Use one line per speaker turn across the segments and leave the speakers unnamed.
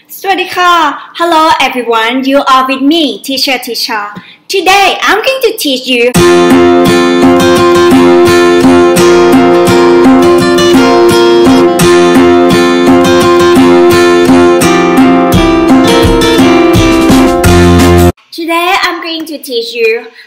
Swadika. Hello everyone, you are with me, Tisha. Today I'm going to teach you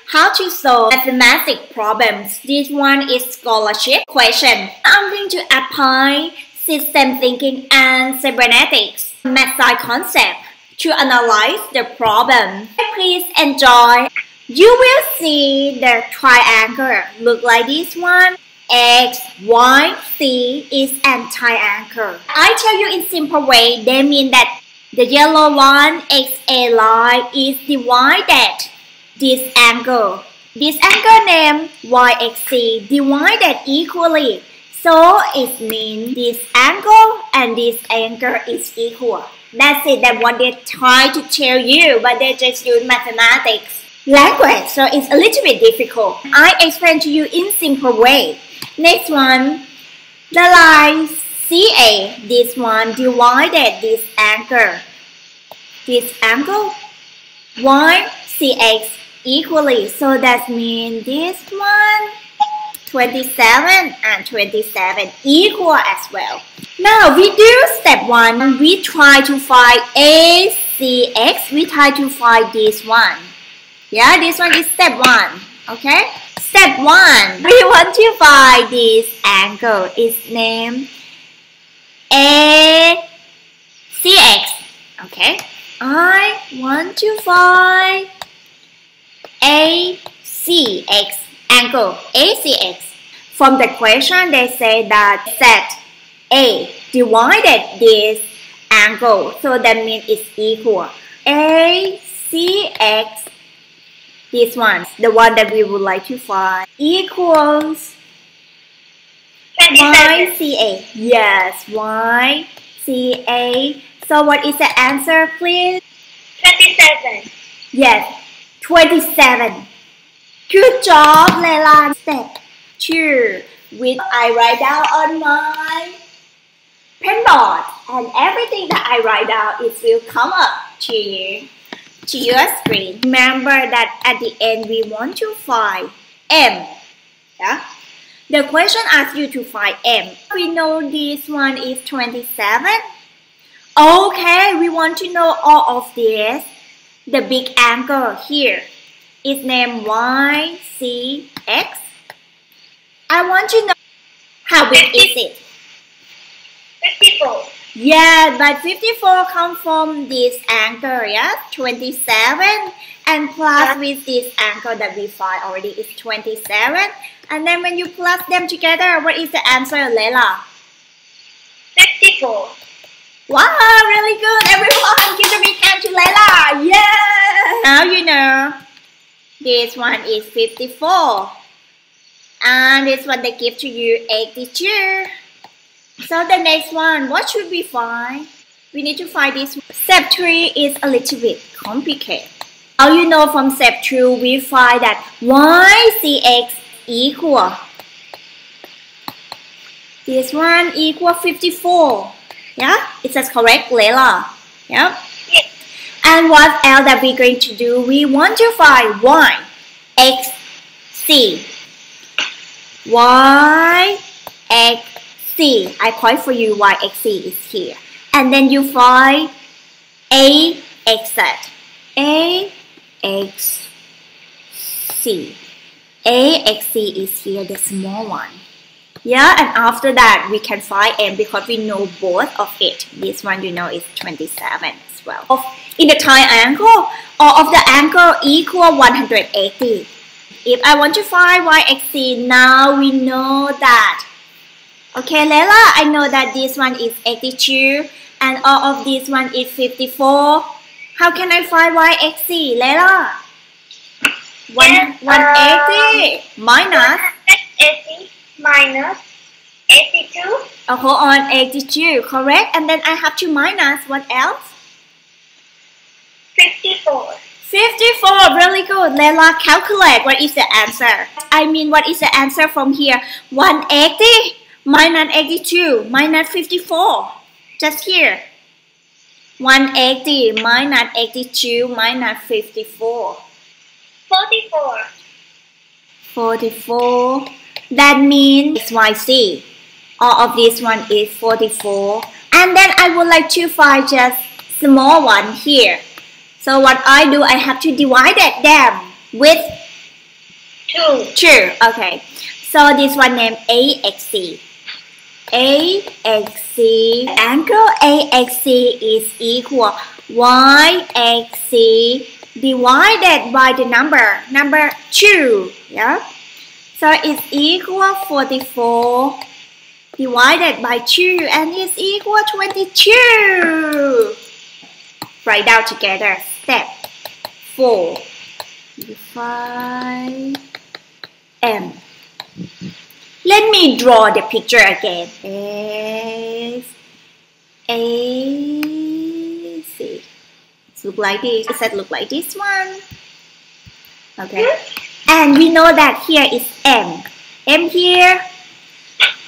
how to solve mathematics problems. This one is scholarship question. I'm going to apply system thinking and cybernetics math science concept to analyze the problem. Please enjoy. You will see the triangle look like this one. X, Y, C is an triangle. I tell you in simple way, they mean that the yellow one XA line is divided this angle. This angle named YXC divided equally. So it means this angle and this angle is equal. That's it. That's what they try to tell you, but they just use mathematics language, so it's a little bit difficult. I explain to you in simple way. Next one, the line CA, this one divided this angle YCX equally. So that means this one 27 and 27 equal as well. Now we do step 1. We try to find ACX. We try to find this one. Yeah, this one is step 1. Okay. Step 1. We want to find this angle. It's named ACX. Okay. I want to find ACX. Angle ACX. From the question they say that set A divided this angle, so that means it's equal. ACX, this one, the one that we would like to find, equals YCA. Yes, YCA. So what is the answer, please?
27.
Yes, 27. Good job, Leila. Step 2. Which I write down on my pen board, and everything that I write down, it will come up to you, to your screen. Remember that at the end we want to find M. Yeah? The question asks you to find M. We know this one is 27. Okay, we want to know all of this. The big angle here is named YCX. I want to know how big is it?
54.
Yeah, but 54 comes from this angle, yeah? 27 and plus with this angle that we find already is 27. And then when you plus them together, what is the answer, Leila?
54.
Wow, really good. Everyone, give a big hand to Leila. Yeah! Now you know. This one is 54. And this one they give to you 82. So the next one, what should we find? We need to find this one. Step 3 is a little bit complicated. Now you know from step 2, we find that YCX equal. This one equal 54. Yeah? Is that correct, Leila? Yeah?
Yes.
And what else that we're going to do? We want to find YXC. YXC. I point for you YXC is here. And then you find AXZ. AXC. AXC is here, the small one. Yeah, and after that we can find M because we know both of it. This one you know is 27 as well. In the triangle, all of the angle equal 180. If I want to find YXC, now we know that. Okay, Leila, I know that this one is 82 and all of this one is 54. How can I find YXC, Leila? 180 minus
80 minus 82.
Oh, hold on, 82, correct? And then I have to minus what else?
54.
54, really good. Leila, calculate what is the answer. I mean, what is the answer from here? 180 minus 82 minus 54. Just here. 180 minus 82 minus 54.
44.
44. That means XYZ. All of this one is 44. And then I would like to find just small one here. So what I do, I have to divide them with 2. Okay. So this one named AXC. AXC. Angle AXC is equal YXC divided by the number 2. Yeah. So it's equal 44 divided by 2 and it's equal 22. Write down together. Step 4. Define M. Let me draw the picture again. AC. Look like this. Does that look like this one? Okay. And we know that here is M. M here.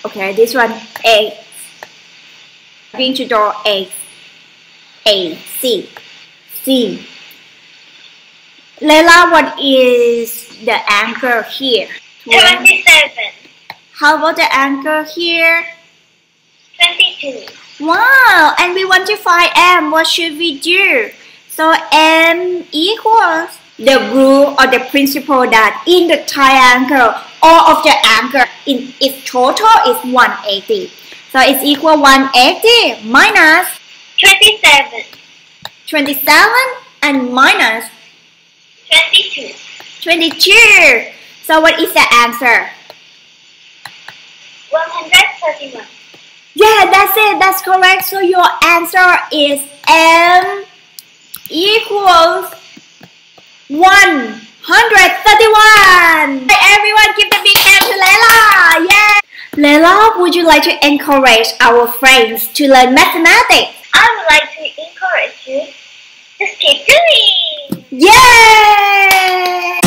Okay, this one A. I'm going to draw A. A. C. C. Leila, what is the angle here?
77.
How about the angle here?
22.
Wow! And we want to find M. What should we do? So M equals the rule or the principle that in the triangle, all of the angle in its total is 180. So it's equal 180 minus
27.
27 and minus
22.
22. So what is the answer?
131.
Yeah, that's it. That's correct. So your answer is M equals 131. Everyone give the big hand to Leila. Yeah. Leila, would you like to encourage our friends to learn mathematics?
I would like to encourage you to keep doing.
Yay!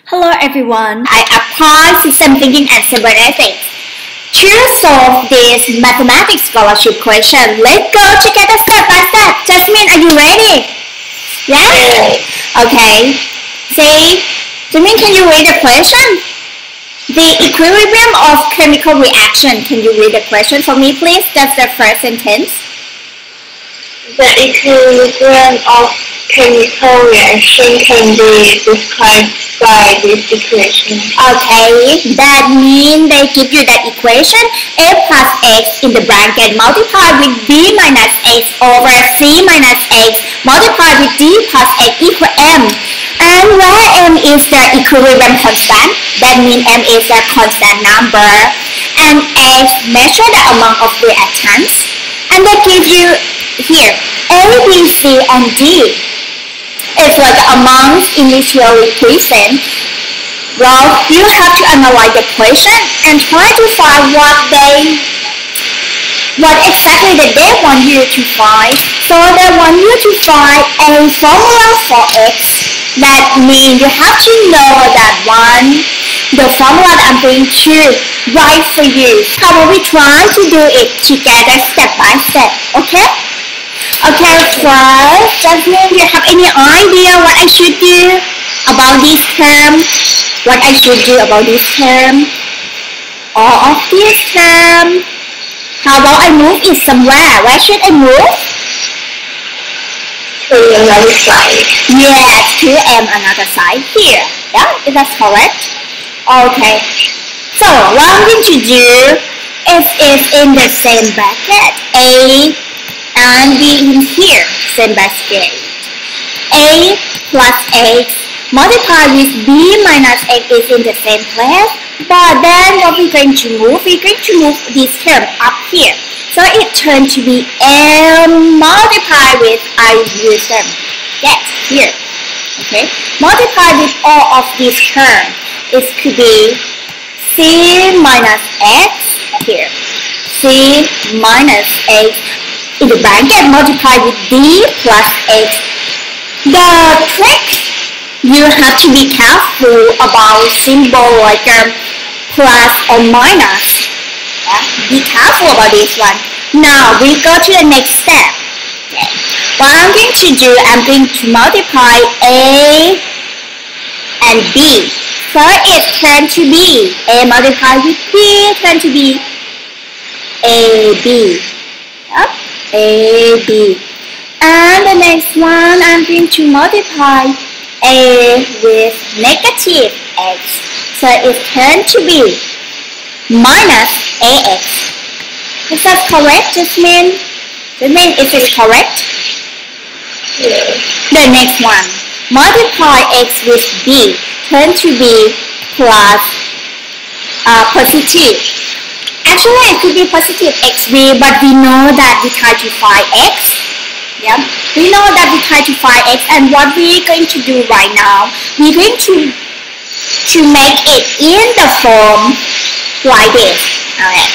Hello everyone. I apply system thinking and cybernetics. To solve this mathematics scholarship question, let's go together step by step. Jasmine, are you ready? Yeah? Okay. See, Jasmine, can you read the question? The equilibrium of chemical reaction. Can you read the question for me, please? That's the first sentence.
The equilibrium of chemical reaction can be described by this equation.
Okay, that means they give you that equation a plus x in the bracket multiplied with b minus x over c minus x multiplied with d plus x equal m. And where m is the equilibrium constant, that means m is a constant number, and x measure the amount of reactants, and they give you here a, b, c, and d. It's like the amounts initially present. Well, you have to analyze the equation and try to find what exactly that they want you to find. So they want you to find a formula for x. That means you have to know that one, the formula that I'm going to write for you. How about we try to do it together step by step, okay? Okay, first, Jasmine, do you have any idea what I should do about this term? What I should do about this term? All of this term? How about I move it somewhere? Where should I move?
To another side.
Yes, to another side here. Yeah, is that correct? Okay. So, what I'm going to do is in the same bracket. A and B in here, same basket. A plus x multiplied with b minus x is in the same place, but then what we're going to move, this term up here. So it turns to be m multiplied with I use them. Yes, here. Okay. Multiplied with all of this term. It could be c minus x here. C minus x in the bracket multiplied with d plus x. The trick, you have to be careful about symbol like plus or minus. Yeah, be careful about this one. Now we go to the next step. Okay. What I'm going to do, I'm going to multiply A and B. So it turn to B. A multiplied with B turn to B. AB. Yep. AB. And the next one, I'm going to multiply A with negative X. So it turns to be minus AX. Is that correct, Jasmine? Jasmine, is it correct?
Yes.
The next one, multiply X with B, turn to be plus positive. Actually, it could be positive XB, but we know that we try to find X. Yeah, we know that we try to find X, and what we're going to do right now, we're going to make it in the form like this. Alright.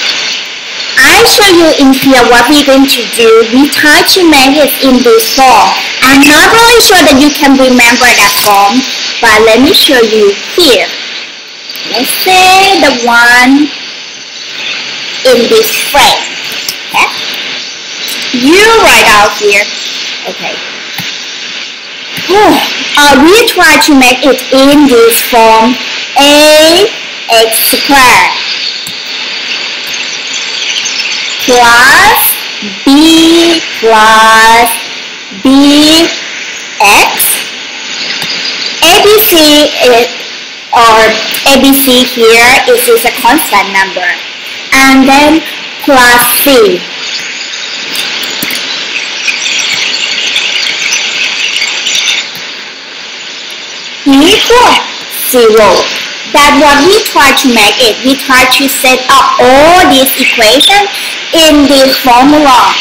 I show you in here what we're going to do. We try to make it in this form. I'm not really sure that you can remember that form, but let me show you here. Let's say the one in this frame. Okay? You write out here. Okay. We try to make it in this form ax squared plus b plus bx. ABC is, or ABC here is a constant number, and then plus c. Equal 0. That's what we try to make it. We try to set up all these equations in this formula,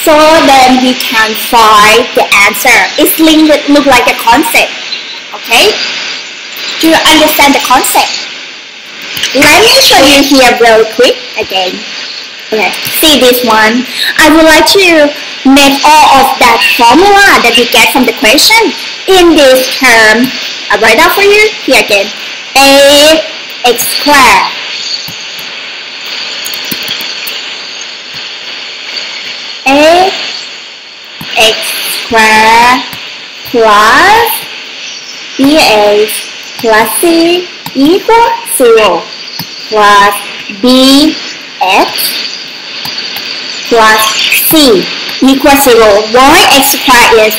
so then we can find the answer. It's look like a concept. Okay? Do you understand the concept? Let me show you here real quick again. Okay, see this one. I would like to make all of that formula that you get from the question in this term. I'll write out for you here again. Ax squared ax squared plus bx plus c equal 0 plus bx plus c equal 0. Why x squared is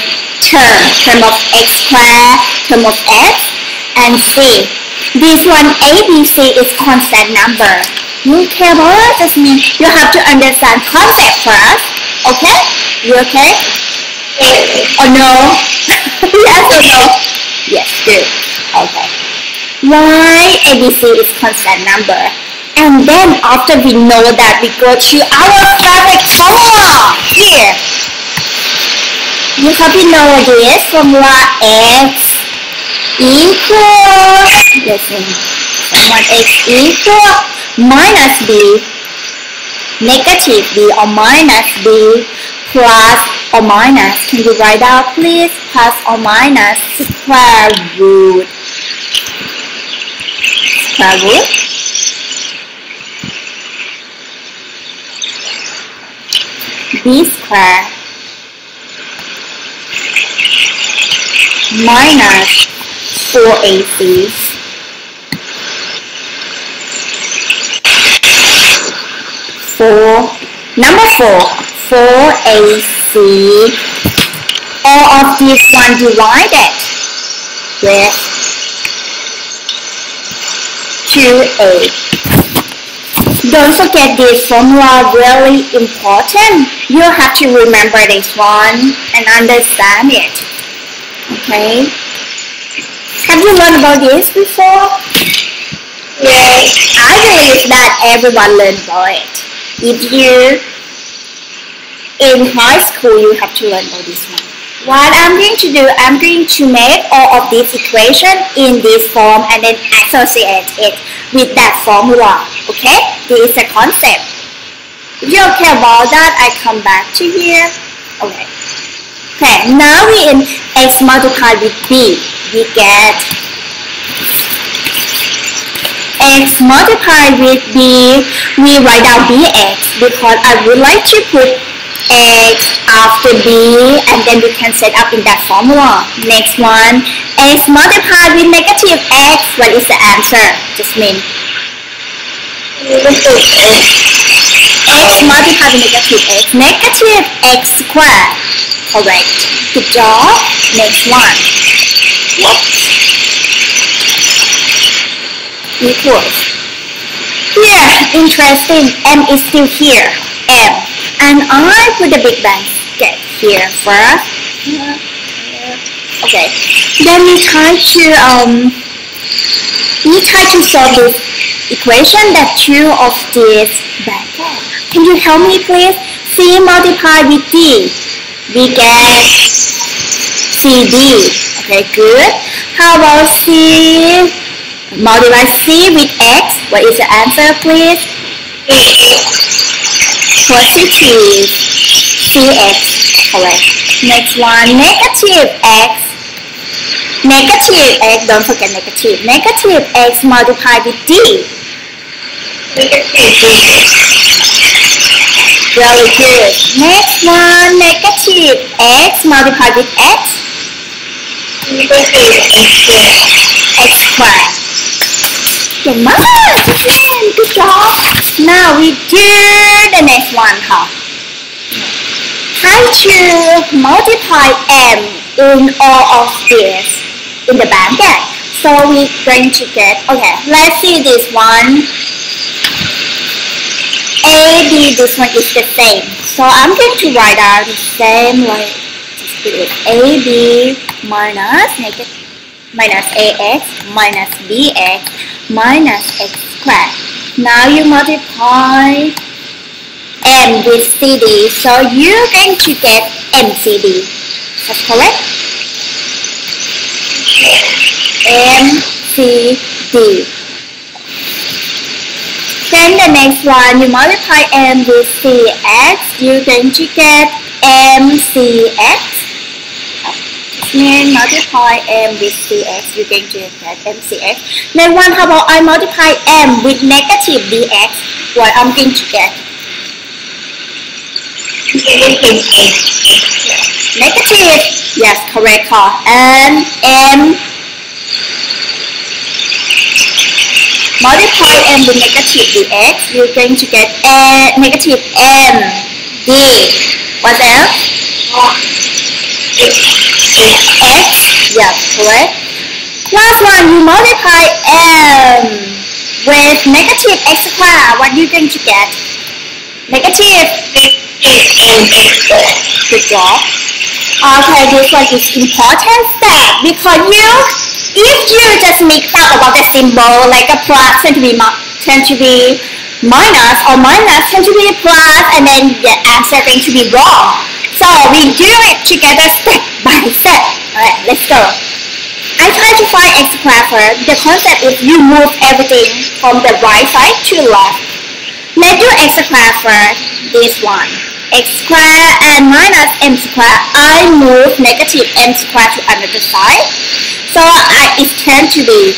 term of x squared, term of x, and c. This one ABC is constant number. You care about it? That means you have to understand concept first. Okay? You okay?
Yes.
Or no? Yes or no? Yes, good. Okay. Why ABC is constant number? And then after we know that, we go to our favorite formula here. You have to know this formula x equal, listen, someone x equal minus b, negative b or minus b, plus or minus. Can you write out please? Plus or minus square root. Square root. B squared minus 4ac number 4ac, all of this one divided with 2a. Don't forget this formula, really important. You have to remember this one and understand it. Okay? Have you learned about this before?
Yes.
I believe that everyone learned about it. If you in high school, you have to learn about this one. What I'm going to do, I'm going to make all of this equation in this form and then associate it with that formula. Okay? This is a concept. If you're okay about that, I come back to here. Okay. Okay, now we in x multiplied with b. We get x multiplied with b, we write down bx because I would like to put x after b and then we can set up in that formula. Next one, x multiplied with negative x, what is the answer? Jasmine. X multiplied with negative x. Negative x squared. Correct. Good job. Next one. Equals. Here, interesting. M is still here. M. And I put the big bracket here first. Okay. Then we try to solve this equation that two of these brackets. Can you help me please? C multiplied with D. We get CD. Okay, good. How about C multiply C with X? What is the answer please? Positive CX. Correct. Next one, negative X. Negative X, don't forget negative. Negative X multiplied with D. Very good. Next one, negative X multiplied with X. X squared. Good job. Now we do the next one. Try to multiply M in all of this in the bracket. So we're going to get, okay, let's see this one. A, B, this one is the same. So I'm going to write out the same way. Just put it A, B minus AX minus BX minus X squared. Now you multiply M with CD. So you're going to get MCD. That's correct? MCD. Then the next one, you multiply M with CX, you're going to get MCX. Then multiply M with CX, you're going to get MCX. Then one, how about I multiply M with negative DX, what I'm going to get? Negative. Yes, correct. And M multiply M with negative dx, you're going to get negative M D. What else? X. Yeah, correct. Last one, you multiply M with negative x squared. What are you going to get? Negative. Good job. Okay, this one is important step because if you just mix up about the symbol like a plus tend to be minus or minus tend to be plus and then the answer going to be wrong. So we do it together step by step. Alright, let's go. I try to find x squared first. The concept is you move everything from the right side to left. Let's do x squared first. This one. X squared and minus m squared. I move negative m squared to another side. So it tends to be,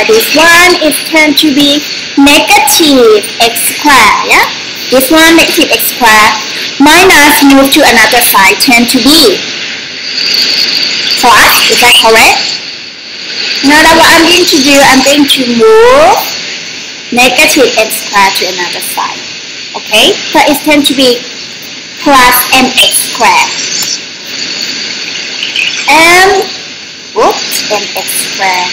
this one is tend to be negative x squared, yeah? This one negative x squared minus move to another side tend to be plus, is that correct? Now that what I'm going to do, I'm going to move negative m squared to another side. Okay, so it tends to be plus mx squared. Mx squared.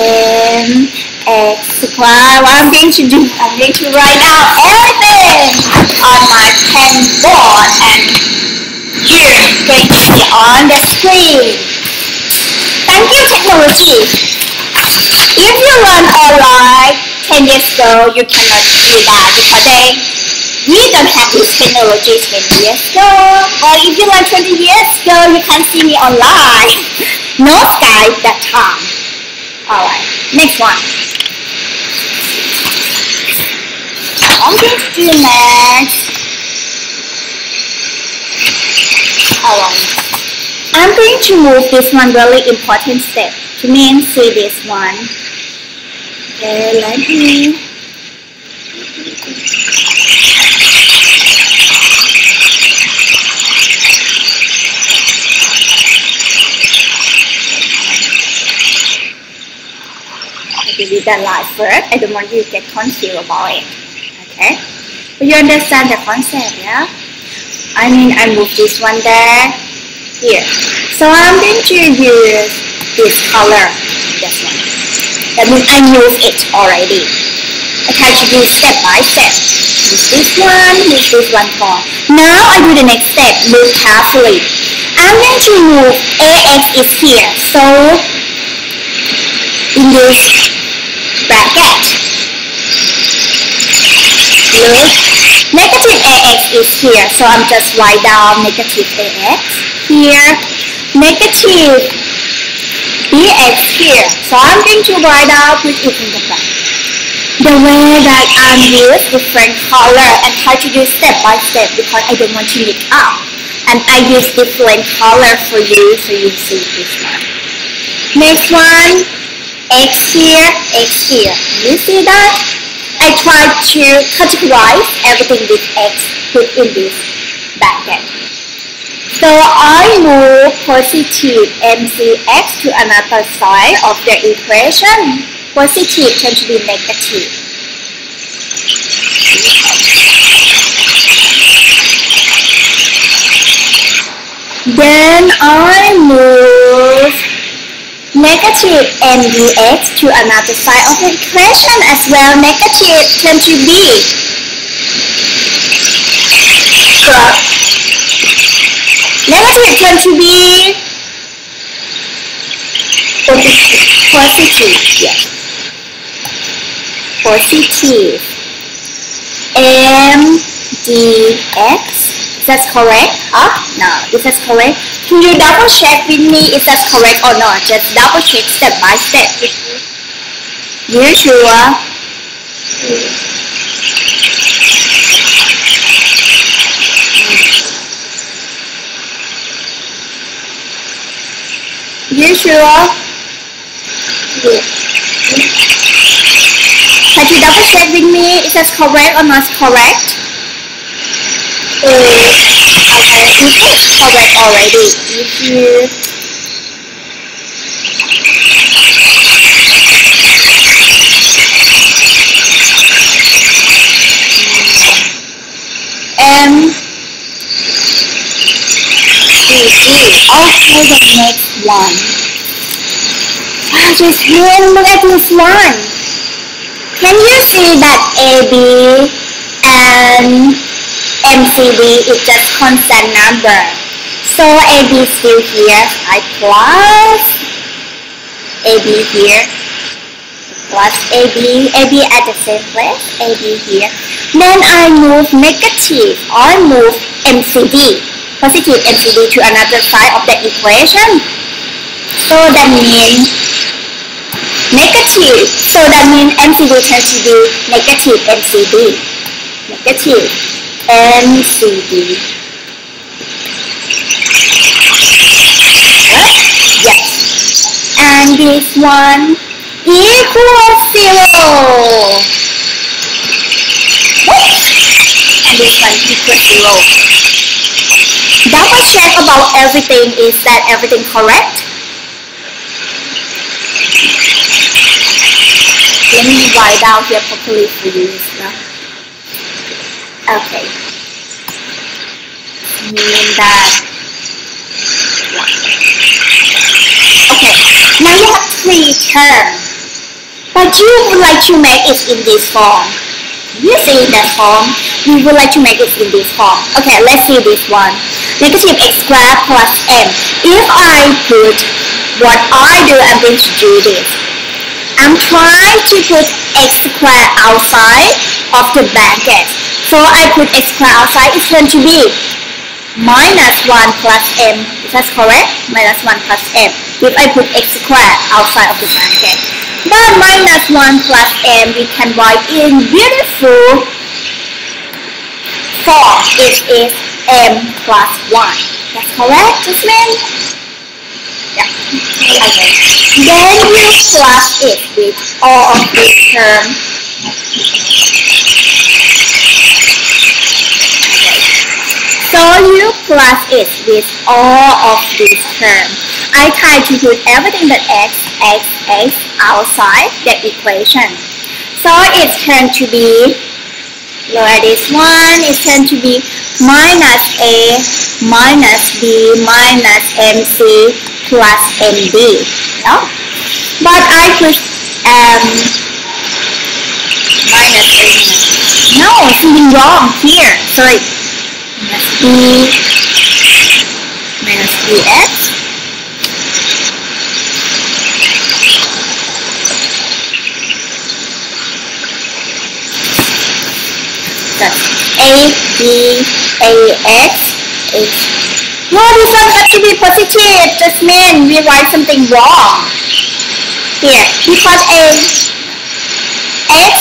Mx squared. What I'm going to do, I'm going to write down everything on my pen board and you're going to see on the screen. Thank you, technology. If you learn online 10 years ago, you cannot do that because we don't have this technology 10 years ago. Or if you learn 20 years ago, you can see me online. No Skype that time. Alright, next one. I'm going to do next. Alright. I'm going to move this one really important step. To mean see this one. Okay, let me delete that line first. I don't want you to get confused about it. Okay? But you understand the concept, yeah? I mean, I move this one there, here. So I'm going to use this color, this one. That means I move it already. I try to do step by step. Move this one for. Now I do the next step, move carefully. I'm going to move AX is here. So, in this bracket, look, negative AX is here, so I'm just write down negative AX here, negative BX here, so I'm going to write down, put it in the back. The way that I use different color and try to do step by step because I don't want to mix up, and I use different color for you, so you see this one. Next one, X here, X here. You see that? I try to categorize everything with X put in this bracket. So I move positive MCX to another side of the equation. Positive tends to be negative. Then I move negative MDX to another side of the equation as well. Negative tend to be negative tend to be positive, yes. Positive MDX. Is that correct? No, is that correct? Can you double check with me if that's correct or not? Just double check step by step. You sure? You sure? Can you double check with me if that's correct or not correct? Okay, if it's correct already, if you okay, the next one. Just look at this one. Can you see that AB and MCD is just constant number? So AB is still here. I plus AB here. Plus AB. AB at the same place. AB here. Then I move negative. I move MCD. Positive MCD to another side of the equation. So that means negative. So that means MCD tends to be negative MCD. Negative MCD. Yes. And this one equals 0. And this one equals 0. Double check about everything. Is that everything correct? Let me write down here properly for you. Okay. Mean that. Okay. Now you have 3 terms, but you would like to make it in this form. You see that form. We would like to make it in this form. Okay, let's see this one. Negative x squared plus m. If I put what I do, I'm going to do this. I'm trying to put x squared outside of the bracket. So I put x squared outside. It's going to be minus 1 plus m. Is that correct? Minus 1 plus m. If I put x squared outside of the bracket. But minus 1 plus m, we can write in beautiful form. It is m plus 1. That's correct, Jasmine? Yeah. Okay. Then you plus it with all of these term. So you plus it with all of these terms. I try to put everything but x outside the equation. So it's turned to be, look at this one, it's turned to be minus a minus b minus mc plus md. No? But I put minus a. No, something wrong here. Sorry. Minus bx that's ax. No, this one has to be positive. Just mean we write something wrong here because x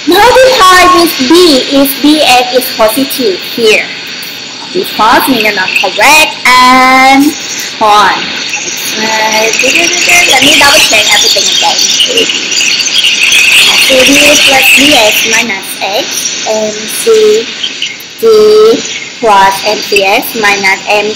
multiplied with b is bx is positive here. Because we are not correct and on. Let me double check everything again. CD plus dx minus x mcd plus mcx minus m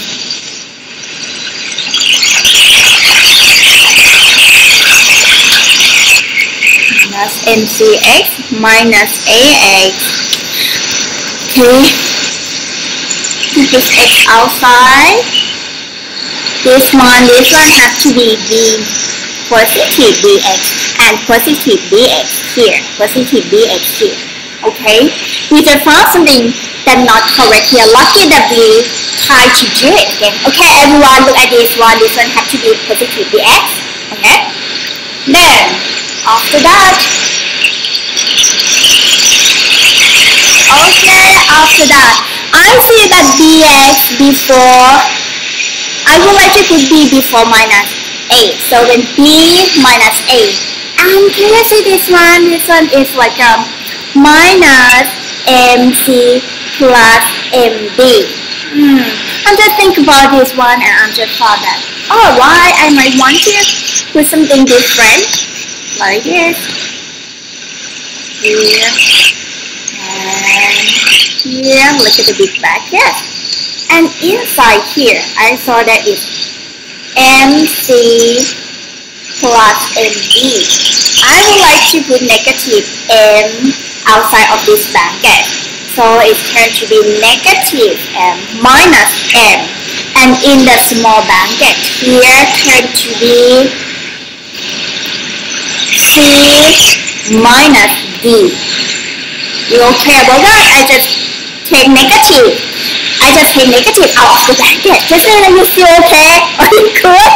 minus mcx minus ax. Okay. This x outside. This one has to be b positive bx and positive bx here. Positive bx here. Okay. We just found something that's not correct here. Lucky that we tried to do it again. Okay, everyone look at this one. This one has to be positive bx. Okay. Then after that. I see that bx before, I would like to put b before minus a. So then b minus a. And can you see this one? This one is like a minus mc plus md. I'm just thinking about this one and I'm just thought that, oh, why I might want to put something different like this. Here. And here, look at the big bracket. And inside here, I saw that it's MC plus MD. I would like to put negative M outside of this bracket. So it's turned to be negative M minus M. And in the small bracket here, turned to be C minus D. You okay about that? I just take negative out of the bracket. Just so that you feel okay? Are you good?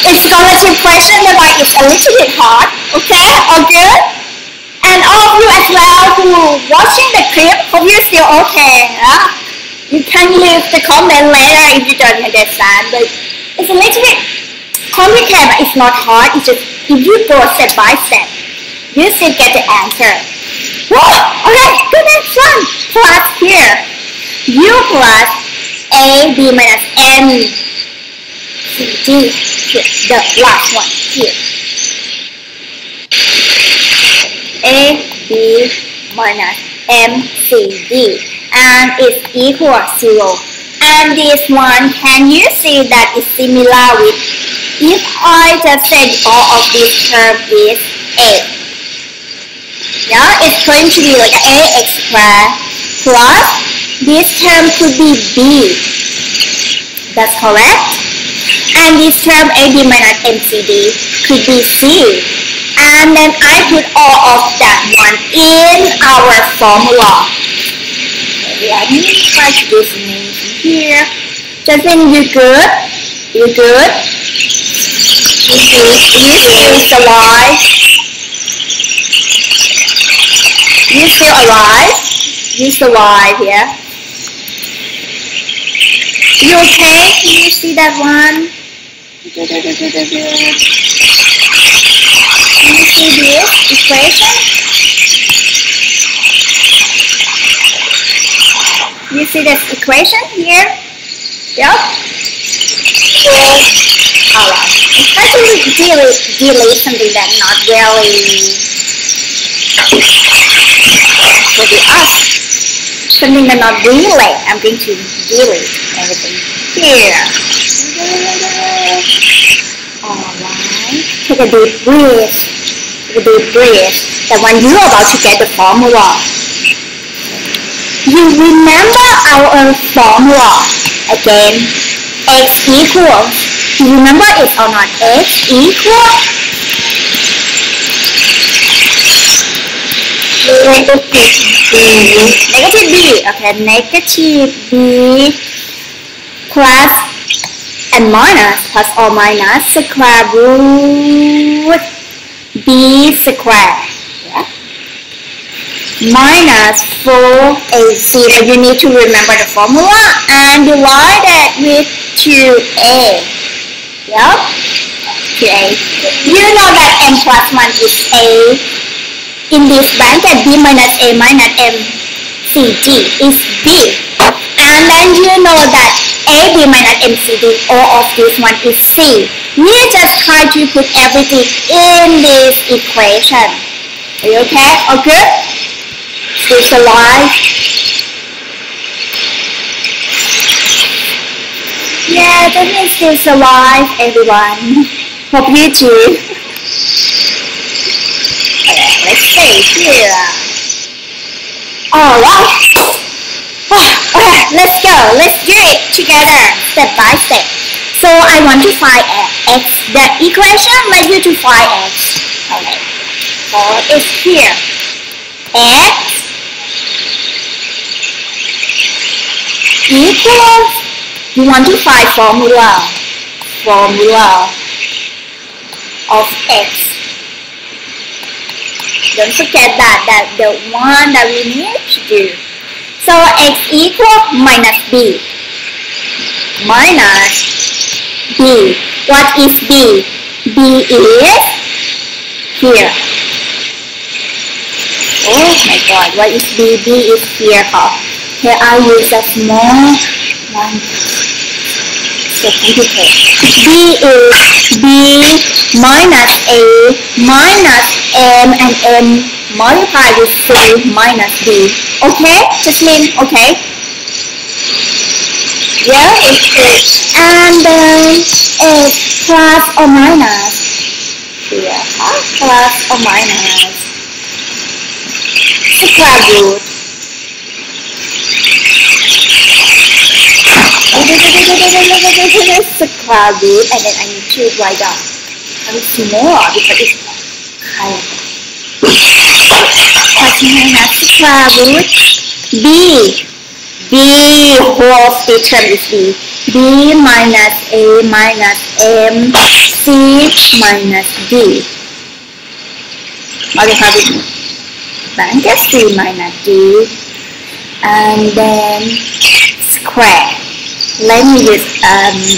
It's scholarship question, that's why it's a little bit hard. Okay? All good? And all of you as well who watching the clip, hope you're still okay. You can leave the comment later if you don't understand. But it's a little bit complicated, but it's not hard. It's just if you go step by step, you still get the answer. Whoa! Okay, the next one. Plus here. U plus A, B minus M, C, D. Here, the last one. Here. A, B minus M, C, D. And it's equal 0. And this one, can you see that it's similar with, if I just said all of this term is A. Yeah, it's going to be like ax squared plus this term could be b. That's correct. And this term ab minus mcd could be c. And then I put all of that one in our formula. Let me try to do something here. Jasmine, you good? You good? You still alive? You still alive? You survive, yeah? You okay? Can you see that one? Can you see this equation? You see this equation here? Yep. Alright. Especially delete something that's not really What do us? Something that not really. I'm going to delete everything here. Alright. Take a deep breath. Take a deep breath. That when you're about to get the formula, you remember our formula again. X equals. Do you remember it or not? X equals negative b. Negative b. Okay, negative b plus and minus, plus or minus square root b squared. Yeah. Minus 4ac. Now you need to remember the formula and divide it with 2a. Yep. 2a. You know that m plus 1 is a. In this bracket, b minus a minus m c d is b. And then you know that a, b minus m, c, d, all of this one is c. We just try to put everything in this equation. Are you okay? All good? Still alive? Yeah, that means still alive, everyone. Hope you too. Let's stay here. Alright. Okay, let's go. Let's do it together, step by step. So I want to find x. The equation like you to find x. Alright. So it's here. X equals. You want to find formula of x. Don't forget that the one that we need to do. So x equals minus b. Minus b. What is b? b is here. Oh my god, what is b? b is here. Here I use a small one. So complicated. b is b minus a minus m and m multiplied with c minus b. Okay, Jasmine? Okay. Yeah, it's good. And then it's plus or minus. Here, plus or minus. Square root. Square root, and then I need to write down a little more because it's higher. Plus minus square root b whole spectrum is b minus a minus m c minus d. Multiply with bracket c minus d, and then square. Let me use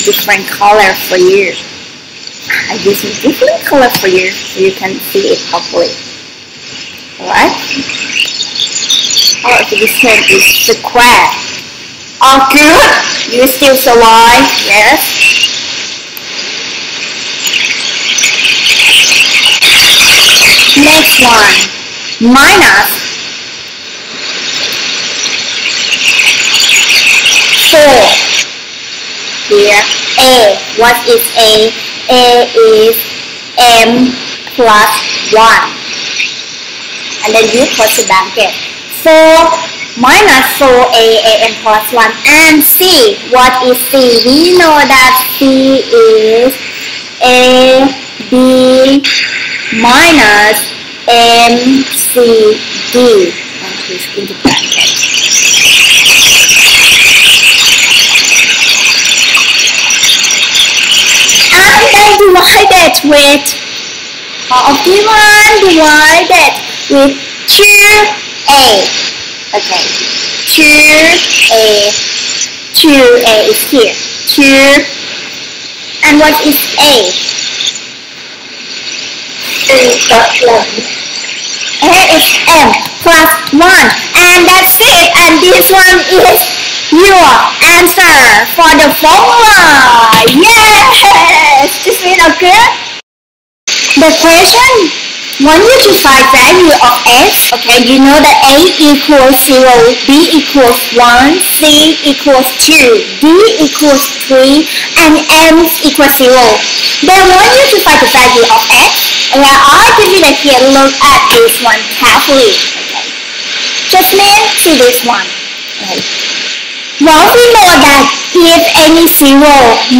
different color for you. I use a different color for you so you can see it properly. Alright? Oh, this one is square. Oh, good. You still alive? Yes. Next one. Minus 4. Here, a. What is a? A is m plus 1. And then you put the bracket. 4 minus 4a, m plus 1. And c. What is c? We know that c is a, b minus m, c, d. And please into bracket. Divided with divided with 2a. Okay, 2a. 2a is here. 2. And what is a? A plus 1. A is m plus 1. And that's it. And this one is your answer for the formula. Yes! This is okay. The question want you to find value of x. Okay, you know that a equals 0, b equals 1, c equals 2, d equals 3, and m equals 0. They want you to find the value of x. Okay, I'll give you the here. Look at this one carefully. Okay, Jasmine, see this one. Okay. Well, we know that if any 0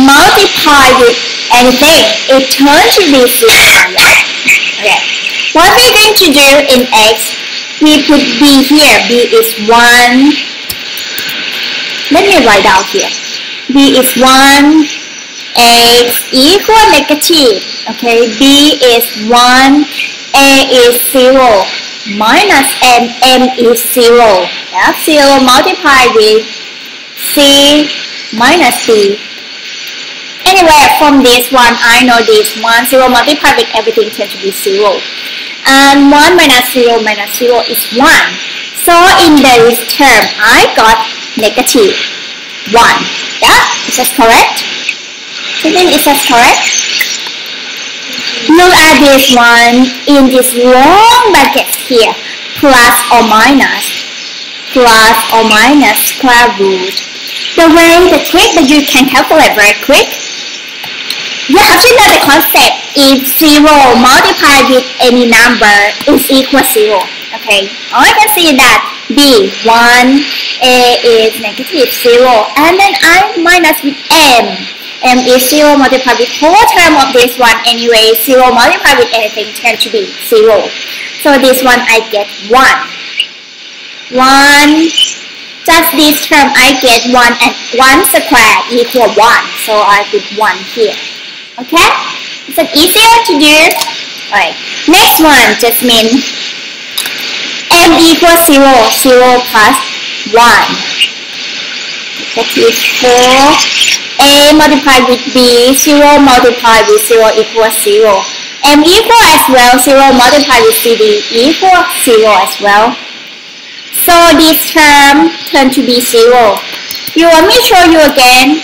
multiplied with anything, it turns to be 0. Right? Okay. What we're going to do in x, we put b here. b is 1. Let me write out here. b is 1, x equal negative. Okay, b is 1, a is 0, minus m is 0. Yeah, 0 multiplied with c minus d. Anyway, from this one, I know this 1, 0 multiplied with everything tends to be 0. And 1 minus 0 is 1. So in this term, I got negative 1. Yeah, is that correct? Is that correct? Look at this one in this long bracket here. Plus or minus square root. The trick that you can calculate very quick. You have to know the concept. If 0 multiplied with any number is equal 0. Okay, I can see that b 1, a is negative 0, and then I minus with m. M is 0 multiplied with whole term of this one. Anyway, 0 multiplied with anything tends to be 0. So this one I get 1. 1. Just this term I get 1 and 1 square equal 1. So I put 1 here. Okay? Is it easier to do? Alright. Next one, Jasmine. M equals 0. 0 plus 1. That is 4. A multiplied with B, 0 multiplied with 0 equals 0. M equal as well, 0 multiplied with CD equals 0 as well. So this term turns to be 0. You want me to show you again?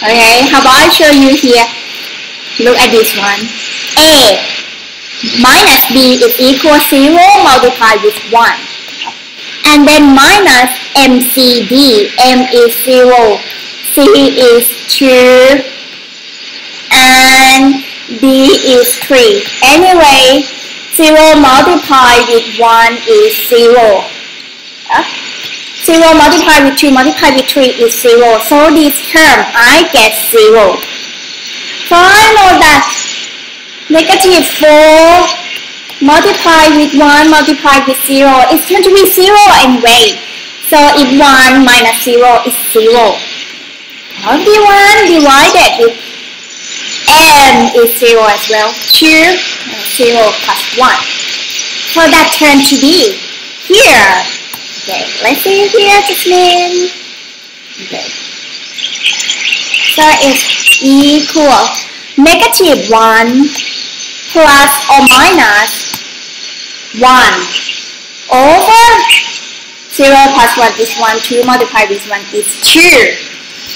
Okay, how about I show you here? Look at this one. A minus B is equal 0 multiplied with 1. And then minus MCD, M is 0. C is 2 and D is 3. Anyway, 0 multiplied with 1 is 0. 0 multiplied with 2 multiplied with 3 is 0. So this term I get 0. So I know that negative 4 multiplied with 1 multiplied with 0 is going to be 0 anyway. So if 1 minus 0 is 0. D1 divided with m is 0 as well. 2 0 plus 1. So that turns to be here. Okay, let's see here, Jasmine. Okay. So it's equal negative 1 plus or minus 1 over 0 plus 1 is 1, 2 multiplied with 1 is 2.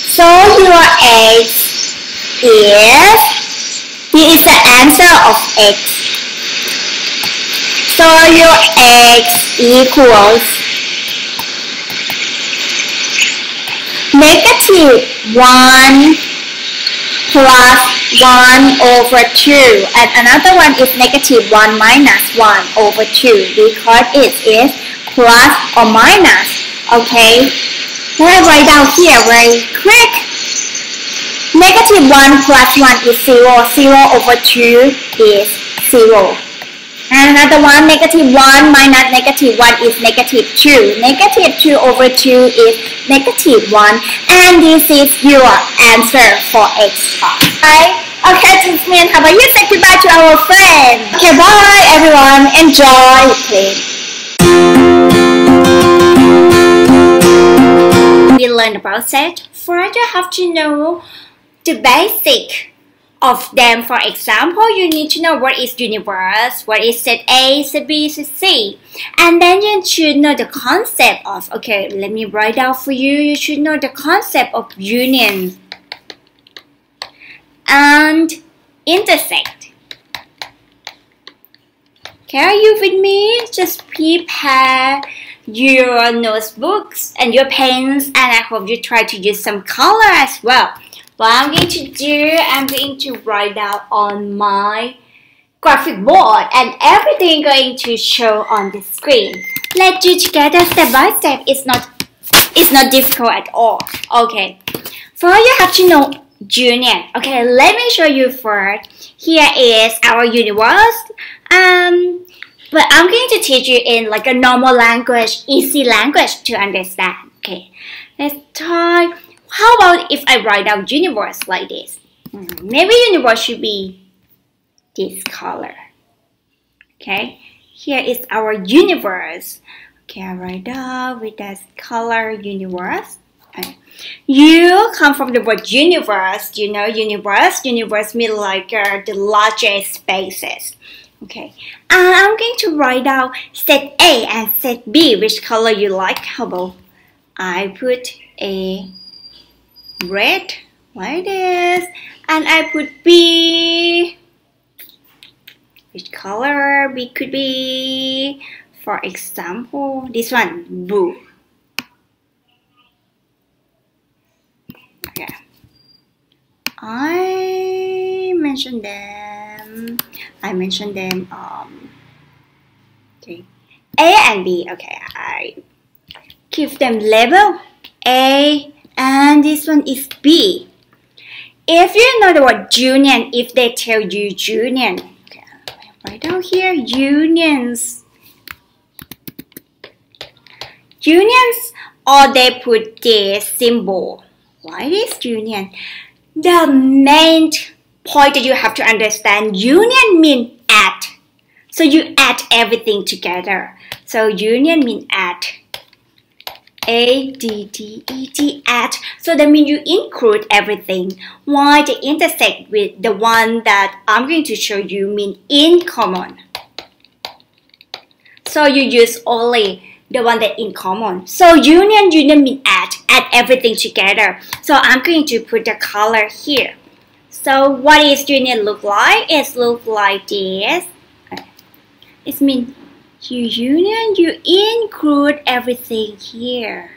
So your x is, this is the answer of x. So your x equals negative 1 plus 1 over 2. And another one is negative 1 minus 1 over 2 because it is plus or minus. Okay. Let's write down here very quick. Negative 1 plus 1 is 0. 0 over 2 is 0. And another one, negative 1 minus negative 1 is negative 2. Negative 2 over 2 is negative 1. And this is your answer for x part. Right? Okay, Jasmine, how about you say goodbye to our friend? Okay, bye everyone. Enjoy playing. We learned about set. First, you have to know the basic of them. For example, you need to know what is universe, what is set A, set B, set C. And then you should know the concept of, okay, let me write down for you. You should know the concept of union and intersect. Okay, are you with me? Just prepare your notebooks and your pens, and I hope you try to use some color as well. What I'm going to do, I'm going to write down on my graphic board and everything going to show on the screen. Let's do together step by step. It's not difficult at all. Okay, first you have to know union. Okay, let me show you first. Here is our universe. But I'm going to teach you in like a normal language, easy language to understand. Okay, let's try. How about if I write down universe like this? Maybe universe should be this color. Okay, here is our universe. Okay, I write down with that color universe. Okay. You come from the word universe. You know universe. Universe means like the largest spaces. Okay, and I'm going to write down set A and set B. Which color you like? How about I put a red like this, and I put B. Which color B could be? For example, this one, blue. Okay, I mentioned them. Okay, A and B. Okay, I give them label A, and this one is B. If you know the word union, if they tell you union, okay, right down here, unions, or they put this symbol. Why is union? The main point that you have to understand, union means add. So you add everything together. So union means add. A-D-D-E-T, add. So that means you include everything. Why they intersect with the one that I'm going to show you mean in common. So you use only the one that in common. So union means add everything together. So I'm going to put the color here. So what is union look like? It look like this. It means you include everything here.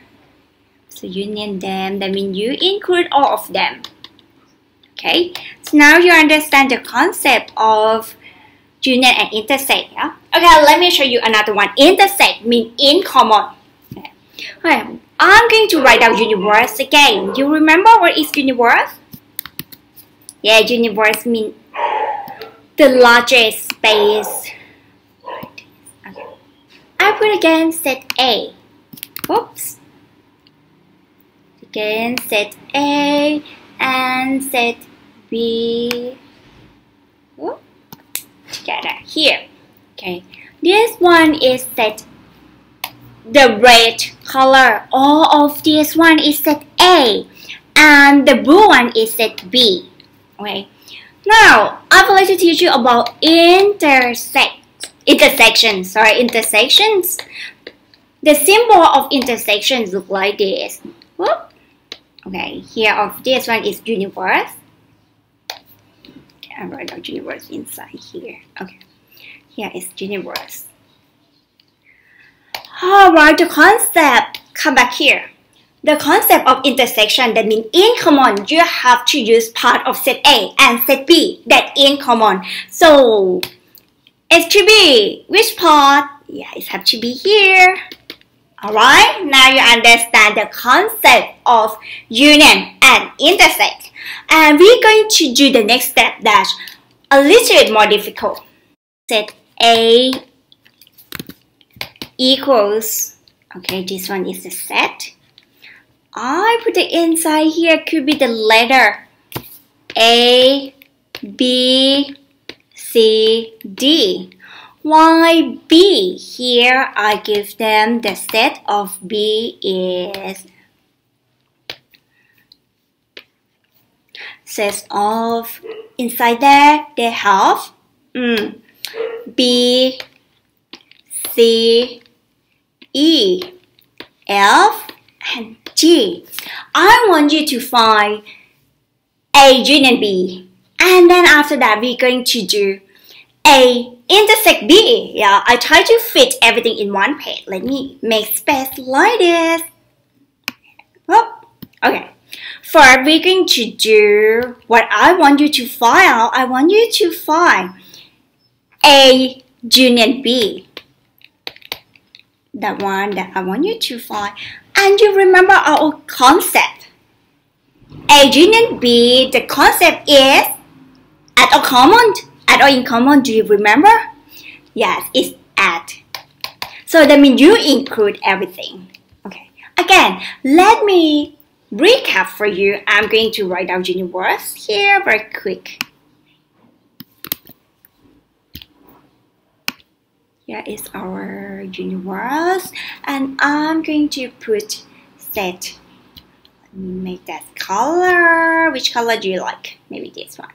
So union them, that means you include all of them. Okay, so now you understand the concept of union and intersect. Yeah? Okay, let me show you another one. Intersect means in common. Okay, I'm going to write down universe again. You remember what is universe? Yeah, universe means the largest space. Okay. I put again set A. Oops. Again set A and set B. Oops. Together here. Okay. This one is set the red color. All of this one is set A, and the blue one is set B. Okay. Now I would like to teach you about intersections. The symbol of intersections look like this. Whoop. Okay. Here of this one is universe. Okay, I write out universe inside here. Okay. Here is universe. Alright, the concept, come back here. The concept of intersection, that means in common, you have to use part of set A and set B, that in common. So, it should be, which part? Yeah, it has to be here. Alright, now you understand the concept of union and intersect. And we're going to do the next step that's a little bit more difficult. Set A equals, okay, this one is the set. I put it inside here, could be the letter A, B, C, D. Why B? Here I give them the set of B is set of, inside there they have B, C, E, F, and G. I want you to find A union B, and then after that we're going to do A intersect B. Yeah, I try to fit everything in one page. Let me make space like this. Whoop. Okay. First, we're going to do what I want you to find out. I want you to find A union B. The one that I want you to find. And you remember our concept. A union B, the concept is add or common. Add or in common, do you remember? Yes, it's add. So that means you include everything. Okay. Again, let me recap for you. I'm going to write down union words here very quick. Here is our union words, and I'm going to put set. Let me make that color. Which color do you like? Maybe this one.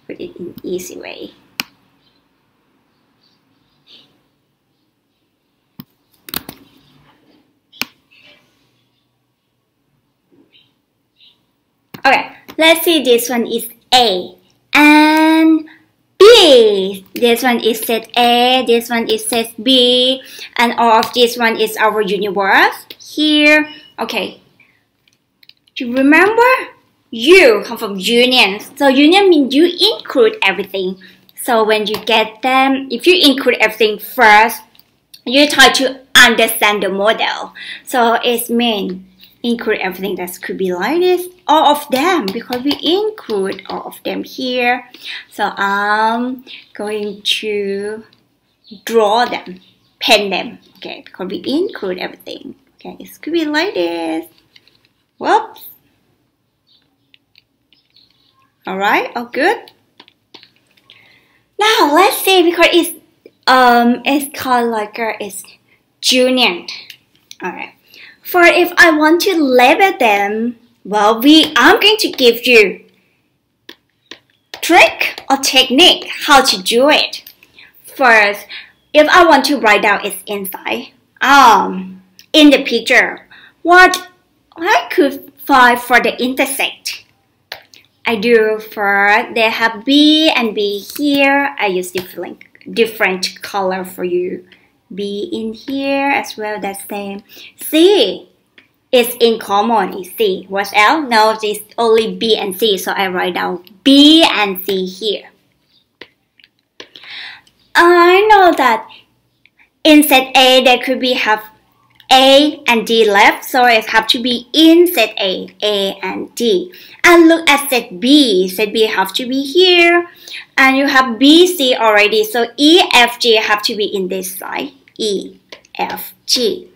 Put it in easy way. Okay, let's see, this one is A and B. This one is set A, this one is set B, and all of this one is our universe here. Okay, do you remember? You come from union. So union means you include everything. So when you get them, if you include everything first, you try to understand the model. So it means include everything. That could be like this, all of them, because we include all of them here. So I'm going to draw them, pen them, okay, because we include everything. Okay, it could be like this. Whoops. Alright, all good. Now let's see, because it's called like it's union. Alright. For if I want to label them, well, I'm going to give you trick or technique how to do it. First, if I want to write down its inside, in the picture, what I could find for the intersect. I do first, they have B and B here. I use different color for you. B in here as well, that's same. C is in common, is C. What else? No, it's only B and C, so I write down B and C here. I know that in set A, there could be have A and D left, so it have to be in set A and D. And look at set B have to be here, and you have B, C already, so E, F, G have to be in this side, E, F, G.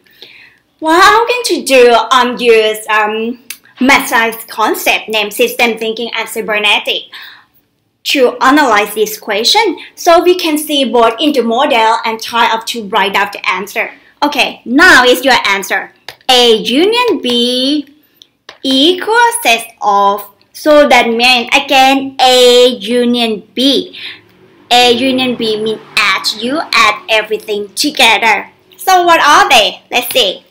What I'm going to do, use math science concept named system thinking and cybernetics to analyze this question, so we can see both in the model and try up to write out the answer. Okay, now is your answer. A union B equals set of, so that means again A union B. A union B means add, you add everything together. So what are they? Let's see.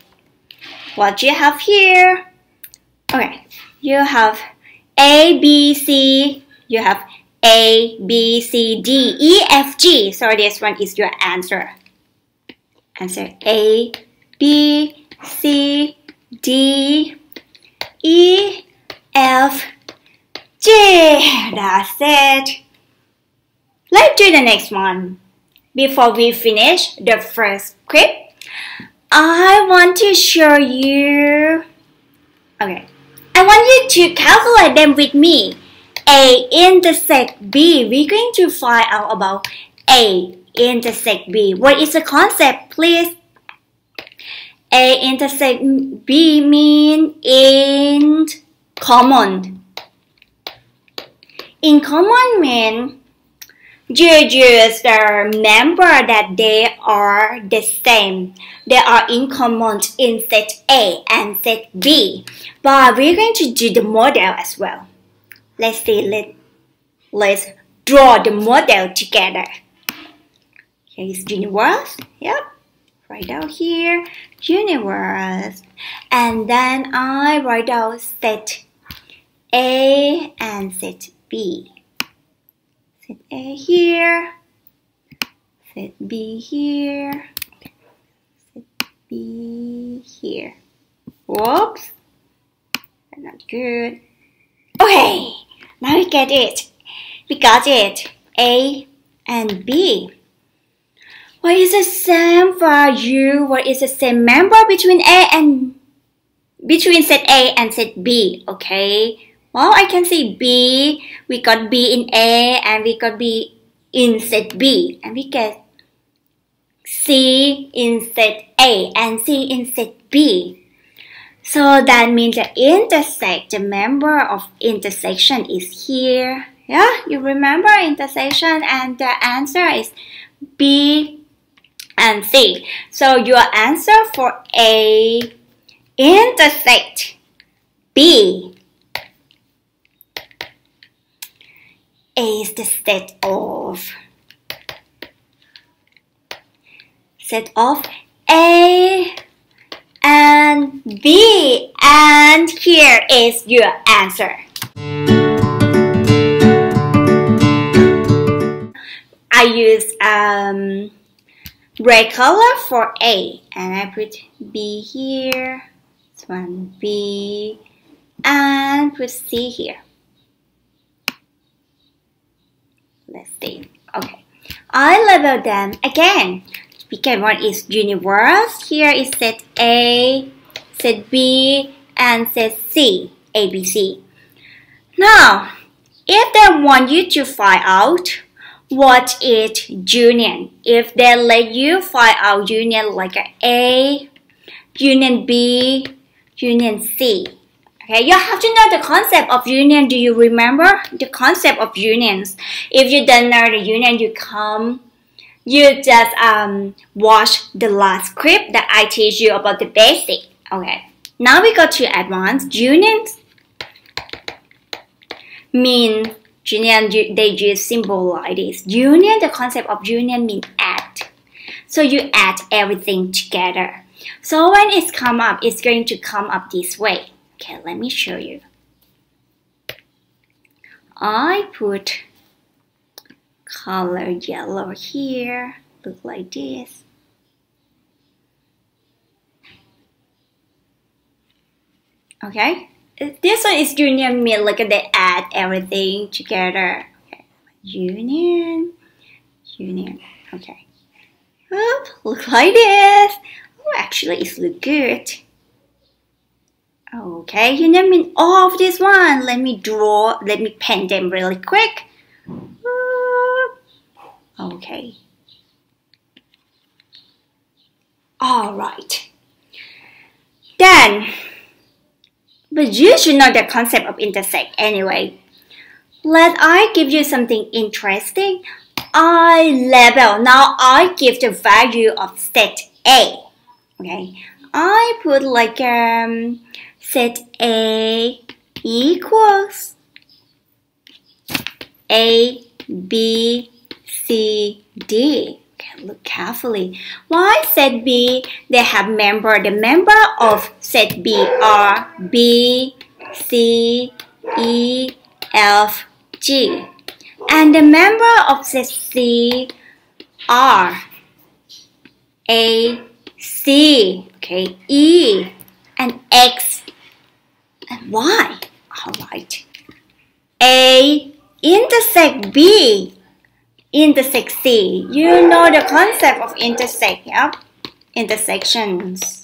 What you have here? Okay, you have A, B, C, you have A, B, C, D, E, F, G. So this one is your answer. Answer A, B, C, D, E, F, G. That's it. Let's do the next one. Before we finish the first script, I want to show you. Okay, I want you to calculate them with me. A intersect B. We're going to find out about A intersect B. What is the concept, please? A intersect B mean in common. In common mean you just remember that they are the same. They are in common in set A and set B. But we're going to do the model as well. Let's see, let's draw the model together. Here is universe. Yep. Right down here, universe. And then I write down set A and set B. set A here, set B here, set B here. Whoops, that's not good. Okay, now we get it. We got it. A and B. What is the same value? What is the same member between set A and set B? Okay. Well, I can see B. We got B in A and we got B in set B, and we get C in set A and C in set B. So that means the member of intersection is here. Yeah, you remember intersection, and the answer is B and C. So your answer for A intersect B. A is the set of A and B, and here is your answer. I use red color for A, and I put B here, this one B, and put C here. Let's see. Okay, I label them again. Because one is universe. Here is set A, set B, and set C, A, B, C. Now, if they want you to find out what is union, if they let you find out union like A, union B, union C. Okay, you have to know the concept of union. Do you remember the concept of unions? If you don't know the union, you just watch the last clip that I teach you about the basic. Okay, now we go to advanced. Unions mean union, they use symbol like this. Union, the concept of union means add. So you add everything together. So when it's come up, it's going to come up this way. Okay, let me show you. I put color yellow here, look like this. Okay, this one is union mean like they add everything together. Okay, union, okay. Oop, look like this. Oh, actually it looks good. Okay, union mean all of this one. Let me pen them really quick. Okay. Alright. Then, but you should know the concept of intersect anyway. Let I give you something interesting. I label. Now I give the value of set A. Okay. I put like set A equals A, B, C, D. Okay, look carefully. Why set B? They have member. The member of set B are B, C, E, F, G. And the member of set C are A, C, okay, E, and X, and Y. Alright. A intersect B intersect C. You know the concept of intersect, yeah? Intersections.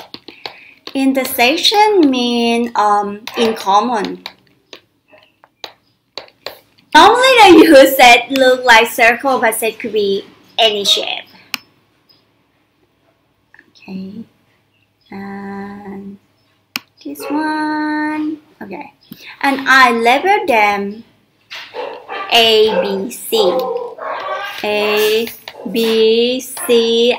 Intersection mean in common. Normally they use set look like circle, but set could be any shape. Okay. And this one. Okay. And I label them A, B, C. A, B, C.